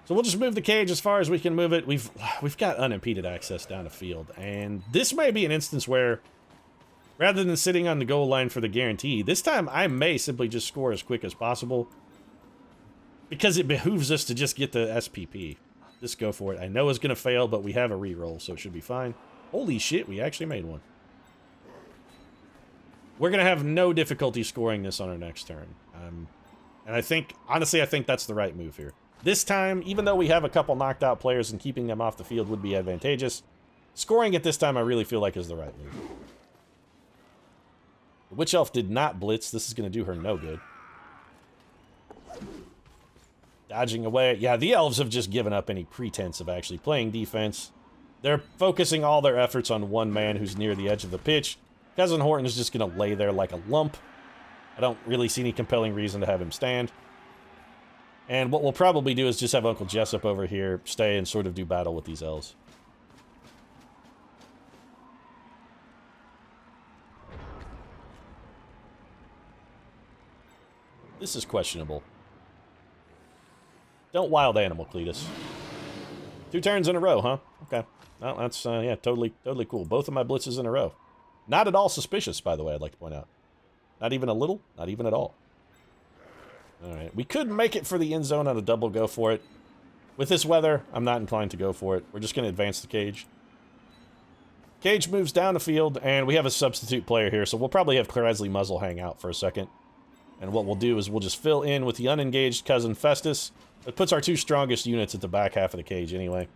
So we'll just move the cage as far as we can move it. We've got unimpeded access down the field, and this may be an instance where, rather than sitting on the goal line for the guarantee, this time I may simply just score as quick as possible, because it behooves us to just get the SPP. Just go for it. I know it's going to fail, but we have a reroll, so it should be fine. Holy shit, we actually made one. We're going to have no difficulty scoring this on our next turn. And I think, honestly, I think that's the right move here. This time, even though we have a couple knocked out players and keeping them off the field would be advantageous, scoring it this time I really feel like is the right move. The Witch Elf did not blitz. This is going to do her no good. Dodging away. Yeah, the elves have just given up any pretense of actually playing defense. They're focusing all their efforts on one man who's near the edge of the pitch. Cousin Horton is just going to lay there like a lump. I don't really see any compelling reason to have him stand. And what we'll probably do is just have Uncle Jessup over here stay and sort of do battle with these elves. This is questionable. Don't Wild Animal, Cletus. 2 turns in a row, huh? Okay. Well, that's, yeah, totally cool. Both of my blitzes in a row. Not at all suspicious, by the way, I'd like to point out. Not even a little, not even at all. Alright, we could make it for the end zone on a double go for it. With this weather, I'm not inclined to go for it. We're just going to advance the cage. Cage moves down the field, and we have a substitute player here, so we'll probably have Claresley Muzzle hang out for a second. And what we'll do is we'll just fill in with the unengaged Cousin Festus. It puts our 2 strongest units at the back half of the cage anyway.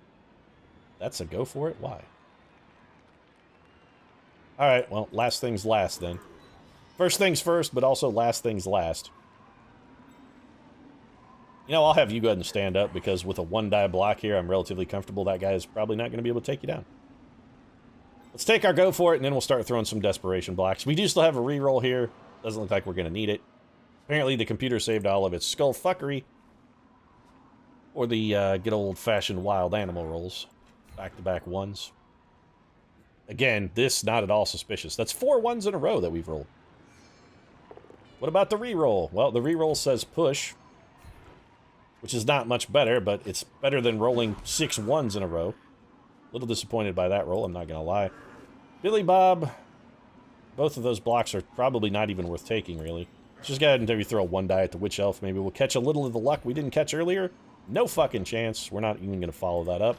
That's a go for it? Why? Alright, well, last things last then. First things first, but also last things last. You know, I'll have you go ahead and stand up, because with a 1-die block here, I'm relatively comfortable that guy is probably not going to be able to take you down. Let's take our go for it, and then we'll start throwing some desperation blocks. We do still have a reroll here. Doesn't look like we're going to need it. Apparently, the computer saved all of its skull fuckery. Or the good old-fashioned wild animal rolls. Back-to-back ones. Again, this not at all suspicious. That's 4 ones in a row that we've rolled. What about the reroll? Well, the reroll says push, which is not much better, but it's better than rolling 6 ones in a row. A little disappointed by that roll, I'm not going to lie. Billy Bob. Both of those blocks are probably not even worth taking, really. Let's just go ahead and maybe throw a 1-die at the Witch Elf. Maybe we'll catch a little of the luck we didn't catch earlier. No fucking chance. We're not even going to follow that up.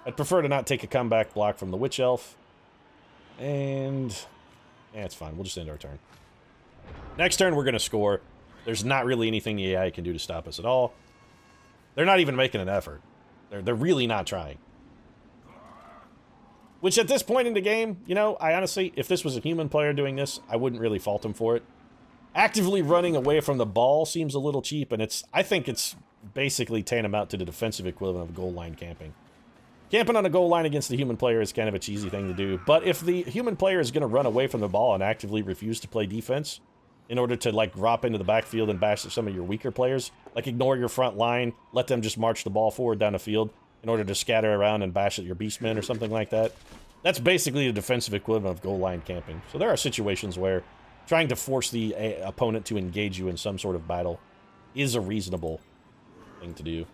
I'd prefer to not take a comeback block from the Witch Elf. And yeah, it's fine. We'll just end our turn. Next turn, we're going to score. There's not really anything the AI can do to stop us at all. They're not even making an effort. They're really not trying. Which, at this point in the game, you know, I honestly, if this was a human player doing this, I wouldn't really fault him for it. Actively running away from the ball seems a little cheap, and I think it's basically tantamount to the defensive equivalent of goal line camping. Camping on a goal line against the human player is kind of a cheesy thing to do, but if the human player is going to run away from the ball and actively refuse to play defense in order to, like, drop into the backfield and bash some of your weaker players, like ignore your front line, let them just march the ball forward down the field in order to scatter around and bash at your beastmen or something like that, that's basically the defensive equivalent of goal line camping. So there are situations where trying to force the opponent to engage you in some sort of battle is a reasonable thing to do.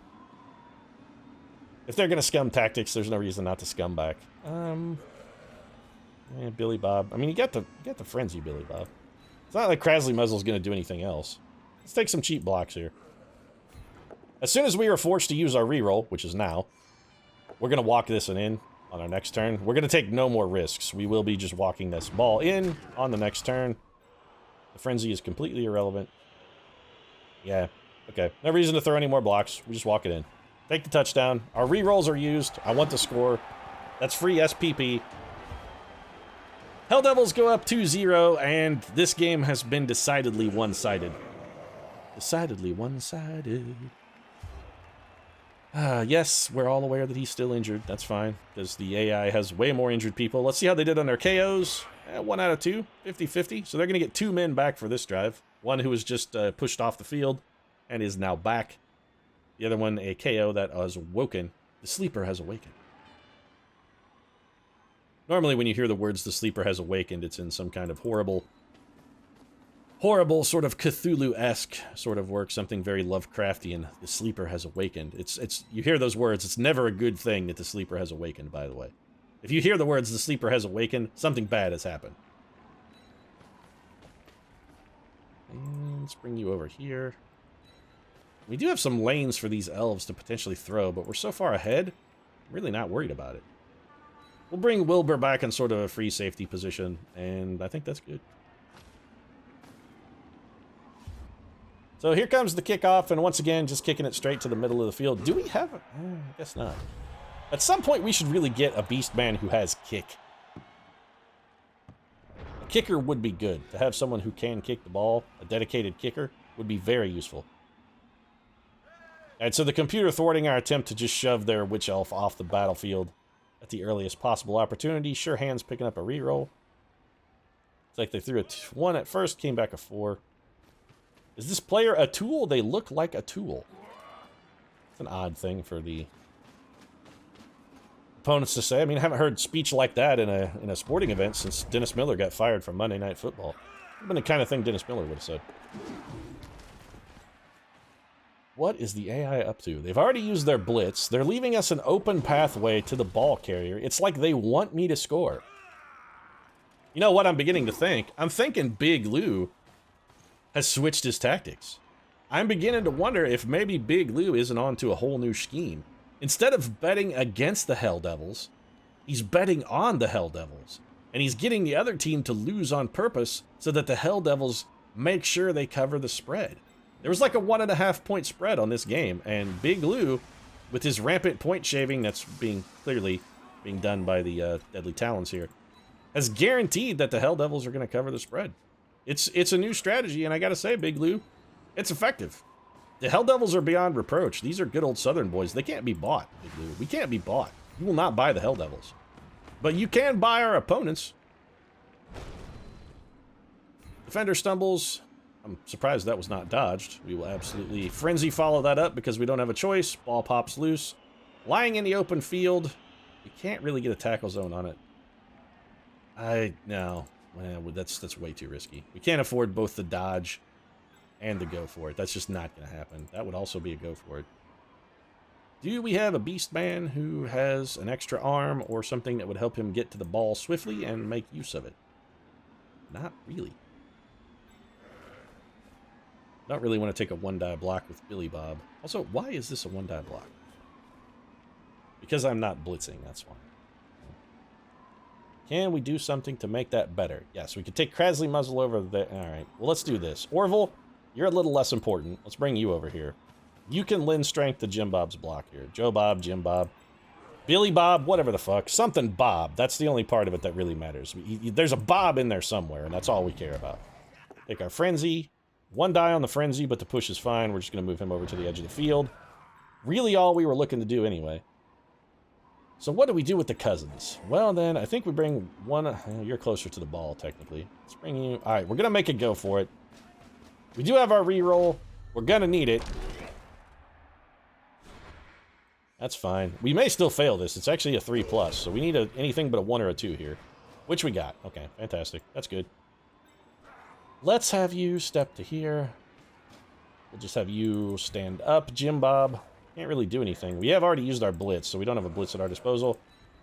If they're going to scum tactics, there's no reason not to scum back. Yeah, Billy Bob. I mean, you got the frenzy, Billy Bob. It's not like Krasley Muzzle's going to do anything else. Let's take some cheap blocks here. As soon as we are forced to use our reroll, which is now, we're going to walk this one in on our next turn. We're going to take no more risks. We will be just walking this ball in on the next turn. The frenzy is completely irrelevant. Yeah, okay. No reason to throw any more blocks. We just walk it in. Take the touchdown. Our rerolls are used. I want to score. That's free SPP. Helldevils go up 2-0, and this game has been decidedly one-sided. Decidedly one-sided. Yes, we're all aware that he's still injured. That's fine, because the AI has way more injured people. Let's see how they did on their KOs. 1 out of 2, 50-50. So they're going to get 2 men back for this drive. One who was just pushed off the field and is now back. The other one, a KO that has woken. The sleeper has awakened. Normally when you hear the words, the sleeper has awakened, it's in some kind of horrible sort of Cthulhu-esque sort of work, something very Lovecraftian. The sleeper has awakened. It's you hear those words, it's never a good thing that the sleeper has awakened, by the way. If you hear the words, the sleeper has awakened, something bad has happened. And let's bring you over here. We do have some lanes for these elves to potentially throw, but we're so far ahead, I'm really not worried about it. We'll bring Wilbur back in sort of a free safety position, and I think that's good. So here comes the kickoff, and once again, just kicking it straight to the middle of the field. Do we have a... I guess not. At some point, we should really get a beastman who has kick. A kicker would be good. To have someone who can kick the ball, a dedicated kicker, would be very useful. Alright, so the computer thwarting our attempt to just shove their witch elf off the battlefield at the earliest possible opportunity. Sure hands picking up a reroll. It's like they threw a 1 at first, came back a 4. Is this player a tool? They look like a tool. It's an odd thing for the opponents to say. I mean, I haven't heard speech like that in a sporting event since Dennis Miller got fired from Monday Night Football. It would have been the kind of thing Dennis Miller would have said. What is the AI up to? They've already used their blitz. They're leaving us an open pathway to the ball carrier. It's like they want me to score. You know what I'm beginning to think? I'm thinking Big Lou has switched his tactics. I'm beginning to wonder if maybe Big Lou isn't onto a whole new scheme. Instead of betting against the Helldevils, he's betting on the Helldevils. And he's getting the other team to lose on purpose so that the Helldevils make sure they cover the spread. There was like a 1.5 point spread on this game, and Big Lou with his rampant point shaving that's clearly being done by the Deadly Talons here, has guaranteed that the Helldevils are going to cover the spread. It's a new strategy, and I gotta say, Big Lou, it's effective. The Helldevils are beyond reproach. These are good old Southern boys. They can't be bought, Big Lou. We can't be bought. You will not buy the Helldevils. But you can buy our opponents. Defender stumbles. I'm surprised that was not dodged. We will absolutely frenzy follow that up because we don't have a choice. Ball pops loose. Lying in the open field. You can't really get a tackle zone on it. No. Well, that's way too risky. We can't afford both the dodge and the go for it. That's just not going to happen. That would also be a go for it. Do we have a beast man who has an extra arm or something that would help him get to the ball swiftly and make use of it? Not really. Don't really want to take a one-die block with Billy Bob. Also, why is this a one-die block? Because I'm not blitzing, that's why. Can we do something to make that better? Yes, we could take Krasley Muzzle over there. All right, well, let's do this. Orville, you're a little less important. Let's bring you over here. You can lend strength to Jim Bob's block here. Joe Bob, Jim Bob, Billy Bob, whatever the fuck. Something Bob. That's the only part of it that really matters. There's a Bob in there somewhere, and that's all we care about. Take our Frenzy. One die on the Frenzy, but the push is fine. We're just going to move him over to the edge of the field. Really all we were looking to do anyway. So what do we do with the cousins? Well, then, I think we bring one... You're closer to the ball, technically. Let's bring you... All right, we're going to make a go for it. We do have our reroll. We're going to need it. That's fine. We may still fail this. It's actually a 3+, so we need anything but a 1 or a 2 here. Which we got. Okay, fantastic. That's good. Let's have you step to here. We'll just have you stand up, Jim Bob. Can't really do anything. We have already used our blitz, so we don't have a blitz at our disposal.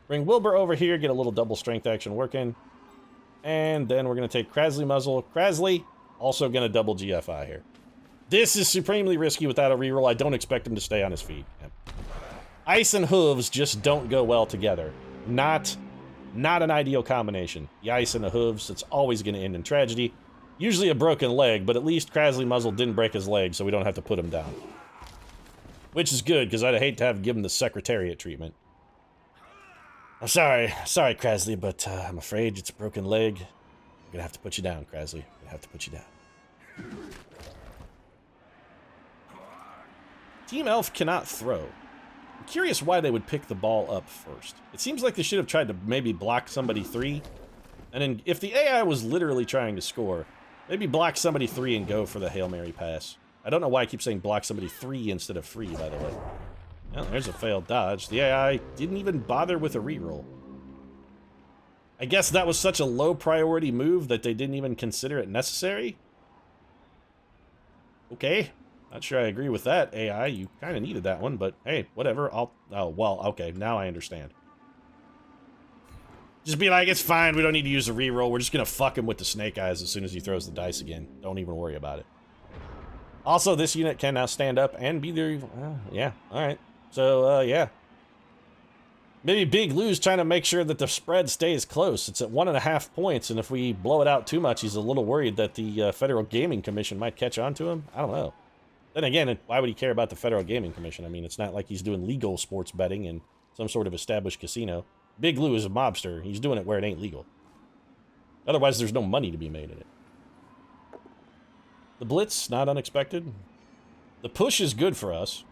Bring Wilbur over here, get a little double strength action working. And then we're going to take Krasley Muzzle. Krasley, also going to double GFI here. This is supremely risky without a reroll. I don't expect him to stay on his feet. Yep. Ice and hooves just don't go well together. Not an ideal combination. The ice and the hooves, it's always going to end in tragedy. Usually a broken leg, but at least Krasley Muzzle didn't break his leg, so we don't have to put him down. Which is good, because I'd hate to have given the Secretariat treatment. I'm sorry, Krasley, but I'm afraid it's a broken leg. I'm gonna have to put you down, Krasley. I'm gonna have to put you down. Team Elf cannot throw. I'm curious why they would pick the ball up first. It seems like they should have tried to maybe block somebody 3. And then, if the AI was literally trying to score, maybe block somebody 3 and go for the Hail Mary pass. I don't know why I keep saying block somebody 3 instead of free, by the way. Well, there's a failed dodge. The AI didn't even bother with a reroll. I guess that was such a low priority move that they didn't even consider it necessary? Okay. Not sure I agree with that, AI. You kind of needed that one, but hey, whatever. Oh, well, okay. Now I understand. Just be like, it's fine. We don't need to use a reroll. We're just going to fuck him with the snake eyes as soon as he throws the dice again. Don't even worry about it. Also, this unit can now stand up and be there. Yeah, alright. So, yeah. Maybe Big Lou's trying to make sure that the spread stays close. It's at 1.5 points, and if we blow it out too much, he's a little worried that the Federal Gaming Commission might catch on to him. I don't know. Then again, why would he care about the Federal Gaming Commission? I mean, it's not like he's doing legal sports betting in some sort of established casino. Big Lou is a mobster. He's doing it where it ain't legal. Otherwise, there's no money to be made in it. The blitz, not unexpected. The push is good for us.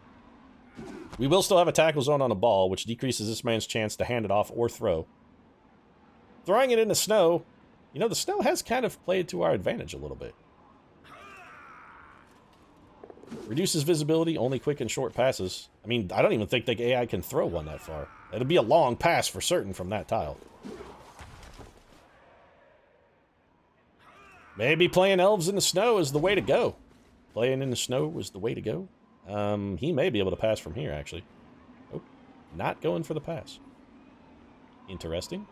We will still have a tackle zone on the ball, which decreases this man's chance to hand it off or throw. Throwing it in the snow, you know, the snow has kind of played to our advantage a little bit. Reduces visibility, only quick and short passes. I mean, I don't even think the AI can throw one that far. It'll be a long pass for certain from that tile. Maybe playing elves in the snow is the way to go. Playing in the snow is the way to go. He may be able to pass from here, actually. Oh, not going for the pass. Interesting.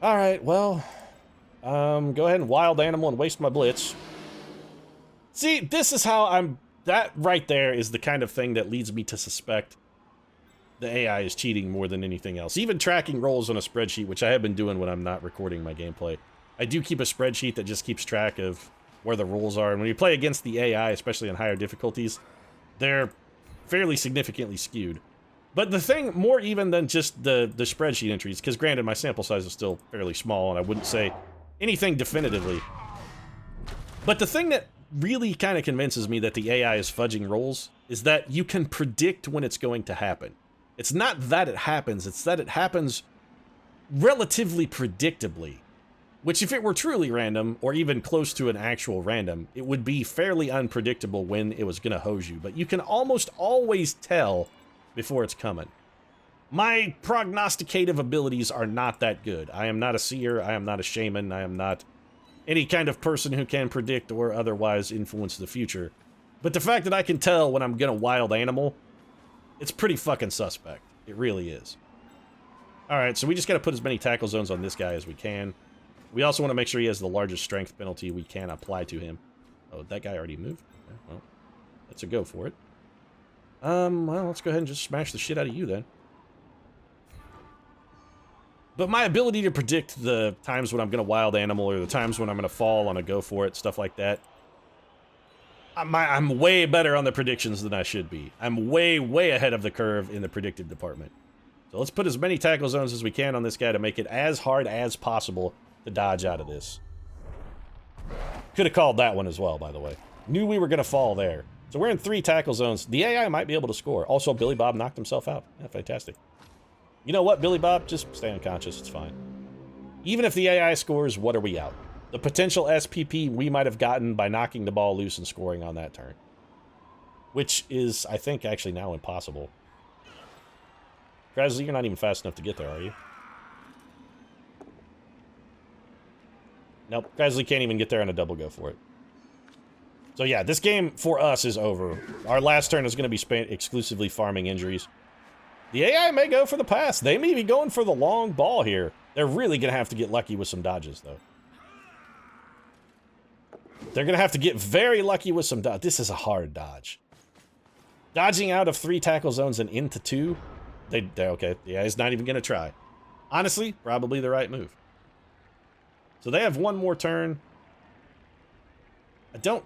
All right, well, go ahead and wild animal and waste my blitz. See, this is how that right there is the kind of thing that leads me to suspect the AI is cheating more than anything else. Even tracking rolls on a spreadsheet, which I have been doing when I'm not recording my gameplay. I do keep a spreadsheet that just keeps track of where the rolls are. And when you play against the AI, especially on higher difficulties, They're fairly significantly skewed. But the thing, more even than just the spreadsheet entries, because granted my sample size is still fairly small and I wouldn't say anything definitively. But the thing that really kind of convinces me that the AI is fudging rolls is that you can predict when it's going to happen. It's not that it happens, it's that it happens relatively predictably. Which, if it were truly random, or even close to an actual random, it would be fairly unpredictable when it was going to hose you. But you can almost always tell before it's coming. My prognosticative abilities are not that good. I am not a seer, I am not a shaman, I am not any kind of person who can predict or otherwise influence the future. But the fact that I can tell when I'm going to wild animal, it's pretty fucking suspect. It really is. Alright, so we just got to put as many tackle zones on this guy as we can. We also want to make sure he has the largest strength penalty we can apply to him. Oh, that guy already moved? Okay, well, that's a go for it. Well, let's go ahead and just smash the shit out of you then. But my ability to predict the times when I'm going to wild animal or the times when I'm going to fall on a go for it, stuff like that, I'm way better on the predictions than I should be. I'm way, way ahead of the curve in the predictive department. So let's put as many tackle zones as we can on this guy to make it as hard as possible to dodge out of this. Could have called that one as well, by the way. Knew we were going to fall there. So we're in 3 tackle zones. The AI might be able to score. Also, Billy Bob knocked himself out. Yeah, fantastic. You know what, Billy Bob? Just stay unconscious. It's fine. Even if the AI scores, what are we out? The potential SPP we might have gotten by knocking the ball loose and scoring on that turn. Which is, I think, actually now impossible. Grasley, you're not even fast enough to get there, are you? Nope, Grasley can't even get there on a double go for it. So yeah, this game for us is over. Our last turn is going to be spent exclusively farming injuries. The AI may go for the pass. They may be going for the long ball here. They're really going to have to get lucky with some dodges, though. They're going to have to get very lucky with some dodge. This is a hard dodge. Dodging out of 3 tackle zones and into 2, they're okay. The AI's not even going to try. Honestly, probably the right move. So they have one more turn. I don't...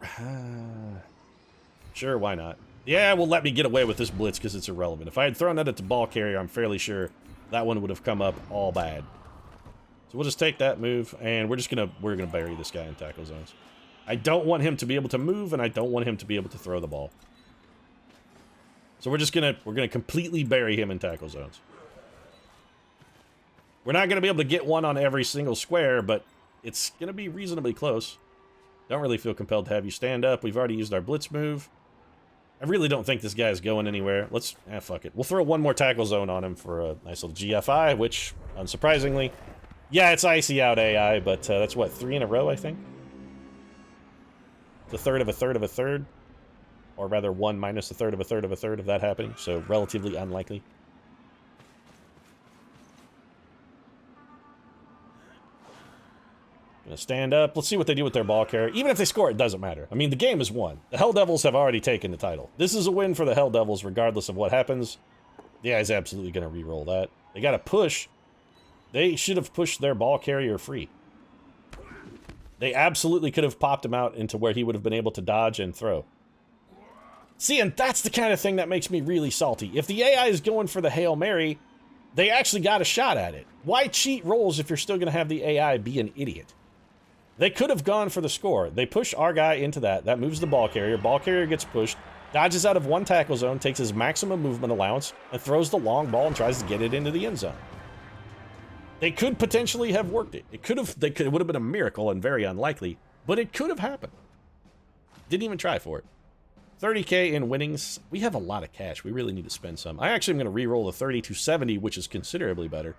Sure, why not? Yeah, will let me get away with this blitz because it's irrelevant. If I had thrown that at the ball carrier, I'm fairly sure that one would have come up all bad. So we'll just take that move, and we're gonna bury this guy in tackle zones. I don't want him to be able to move, and I don't want him to be able to throw the ball. So we're gonna completely bury him in tackle zones. We're not gonna be able to get one on every single square, but it's gonna be reasonably close. Don't really feel compelled to have you stand up. We've already used our blitz move. I really don't think this guy's going anywhere. Let's, fuck it. We'll throw one more tackle zone on him for a nice little GFI, which, unsurprisingly, yeah, it's icy out AI, but that's what, 3 in a row, I think? It's a third of a third of a third. Or rather, 1 minus a third of a third of a third of that happening, so relatively unlikely. Gonna stand up. Let's see what they do with their ball carrier. Even if they score, it doesn't matter. I mean, the game is won. The Helldevils have already taken the title. This is a win for the Helldevils, regardless of what happens. The guy's absolutely gonna re-roll that. They gotta push. They should have pushed their ball carrier free. They absolutely could have popped him out into where he would have been able to dodge and throw. See, and that's the kind of thing that makes me really salty. If the AI is going for the Hail Mary, they actually got a shot at it. Why cheat rolls if you're still gonna have the AI be an idiot? They could have gone for the score. They push our guy into that. That moves the ball carrier. Ball carrier gets pushed, dodges out of 1 tackle zone, takes his maximum movement allowance, and throws the long ball and tries to get it into the end zone. They could potentially have worked it. It would have been a miracle and very unlikely, but it could have happened. Didn't even try for it. 30K in winnings. We have a lot of cash. We really need to spend some. I actually am going to re-roll the 30 to 70, which is considerably better.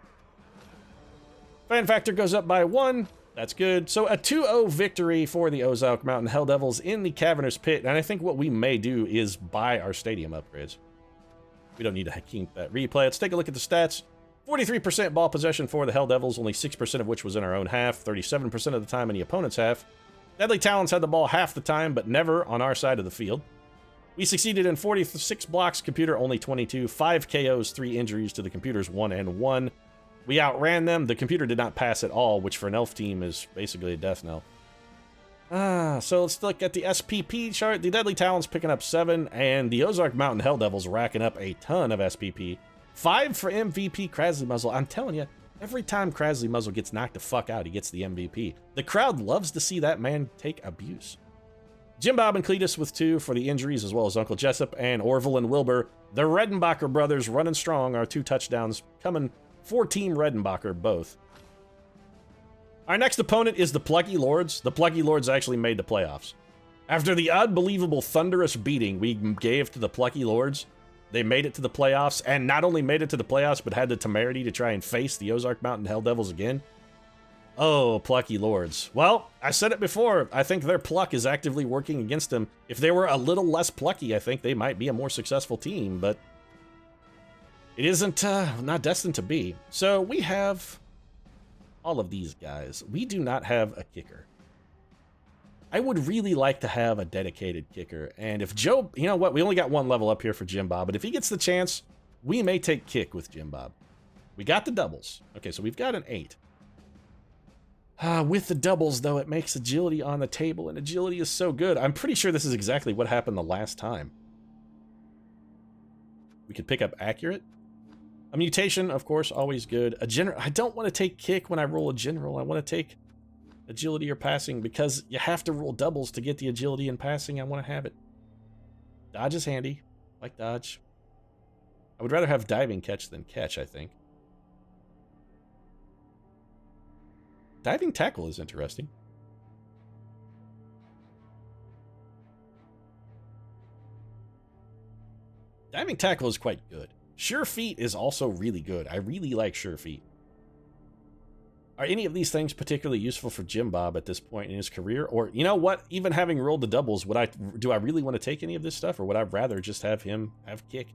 Fan factor goes up by 1. That's good. So a 2-0 victory for the Ozark Mountain Helldevils in the Cavernous Pit. And I think what we may do is buy our stadium upgrades. We don't need to keep that replay. Let's take a look at the stats. 43% ball possession for the Helldevils, only 6% of which was in our own half, 37% of the time in the opponent's half. Deadly Talons had the ball half the time, but never on our side of the field. We succeeded in 46 blocks, computer only 22, 5 KOs, 3 injuries to the computer's 1 and 1. We outran them. The computer did not pass at all, which for an elf team is basically a death knell. So let's look at the SPP chart. The Deadly Talon's picking up 7, and the Ozark Mountain Helldevils racking up a ton of SPP. 5 for MVP Krasley Muzzle. I'm telling you, every time Krasley Muzzle gets knocked the fuck out, he gets the MVP. The crowd loves to see that man take abuse. Jim Bob and Cletus with 2 for the injuries, as well as Uncle Jessup and Orville and Wilbur. The Redenbacher brothers running strong. Our 2 touchdowns coming for Team Redenbacher both. Our next opponent is the Plucky Lords. The Plucky Lords actually made the playoffs. After the unbelievable thunderous beating we gave to the Plucky Lords, they made it to the playoffs, and not only made it to the playoffs, but had the temerity to try and face the Ozark Mountain Helldevils again. Oh, Plucky Lords. Well, I said it before, I think their pluck is actively working against them. If they were a little less plucky, I think they might be a more successful team, but it isn't, not destined to be. So we have all of these guys. We do not have a kicker. I would really like to have a dedicated kicker, and if Joe, you know what, we only got 1 level up here for Jim Bob, but if he gets the chance, we may take kick with Jim Bob. We got the doubles. Okay, so we've got an 8. With the doubles, though, it makes agility on the table, and agility is so good. I'm pretty sure this is exactly what happened the last time. We could pick up accurate. A mutation, of course, always good. A general. I don't want to take kick when I roll a general. I want to take agility or passing, because you have to roll doubles to get the agility and passing. I want to have it. Dodge is handy. Like dodge. I would rather have diving catch than catch, I think. Diving tackle is interesting. Diving tackle is quite good. Sure feet is also really good. I really like sure feet. Are any of these things particularly useful for Jim Bob at this point in his career? Or, you know what? Even having rolled the doubles, do I really want to take any of this stuff? Or would I rather just have him have kick?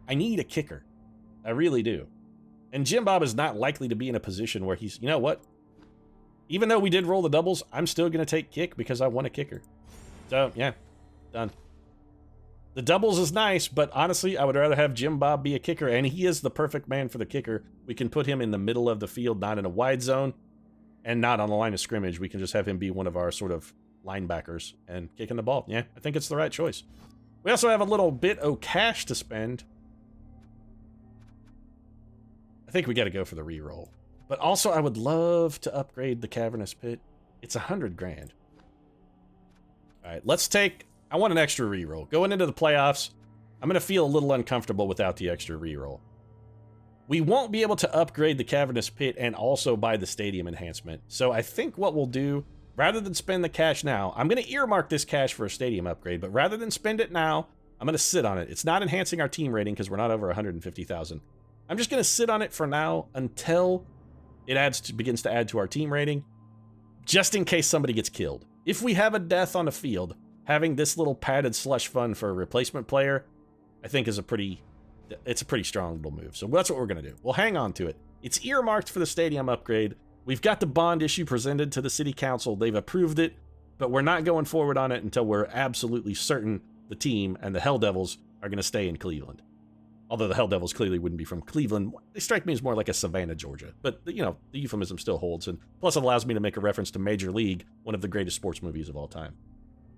I need a kicker. I really do. And Jim Bob is not likely to be in a position where he's, you know what? Even though we did roll the doubles, I'm still going to take kick because I want a kicker. So, yeah, done. The doubles is nice, but honestly, I would rather have Jim Bob be a kicker, and he is the perfect man for the kicker. We can put him in the middle of the field, not in a wide zone, and not on the line of scrimmage. We can just have him be one of our sort of linebackers and kicking the ball. Yeah, I think it's the right choice. We also have a little bit of cash to spend. I think we got to go for the reroll. But also, I would love to upgrade the Cavernous Pit. It's 100 grand. All right, let's take... I want an extra reroll. Going into the playoffs, I'm going to feel a little uncomfortable without the extra reroll. We won't be able to upgrade the Cavernous Pit and also buy the stadium enhancement. So I think what we'll do, rather than spend the cash now, I'm going to earmark this cash for a stadium upgrade, but rather than spend it now, I'm going to sit on it. It's not enhancing our team rating because we're not over 150,000. I'm just going to sit on it for now until it begins to add to our team rating, just in case somebody gets killed. If we have a death on the field, having this little padded slush fund for a replacement player, I think is a pretty strong little move. So that's what we're going to do. We'll hang on to it. It's earmarked for the stadium upgrade. We've got the bond issue presented to the city council. They've approved it, but we're not going forward on it until we're absolutely certain the team and the Helldevils are going to stay in Cleveland. Although the Helldevils clearly wouldn't be from Cleveland. They strike me as more like a Savannah, Georgia. But, you know, the euphemism still holds. And plus it allows me to make a reference to Major League, one of the greatest sports movies of all time.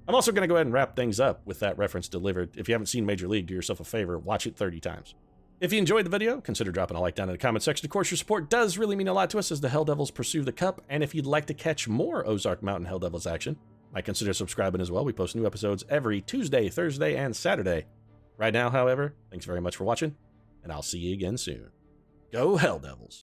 I'm also going to go ahead and wrap things up with that reference delivered. If you haven't seen Major League, do yourself a favor, watch it 30 times. If you enjoyed the video, consider dropping a like down in the comment section. Of course, your support does really mean a lot to us as the Helldevils pursue the cup. And if you'd like to catch more Ozark Mountain Helldevils action, might consider subscribing as well. We post new episodes every Tuesday, Thursday, and Saturday. Right now, however, thanks very much for watching, and I'll see you again soon. Go Helldevils!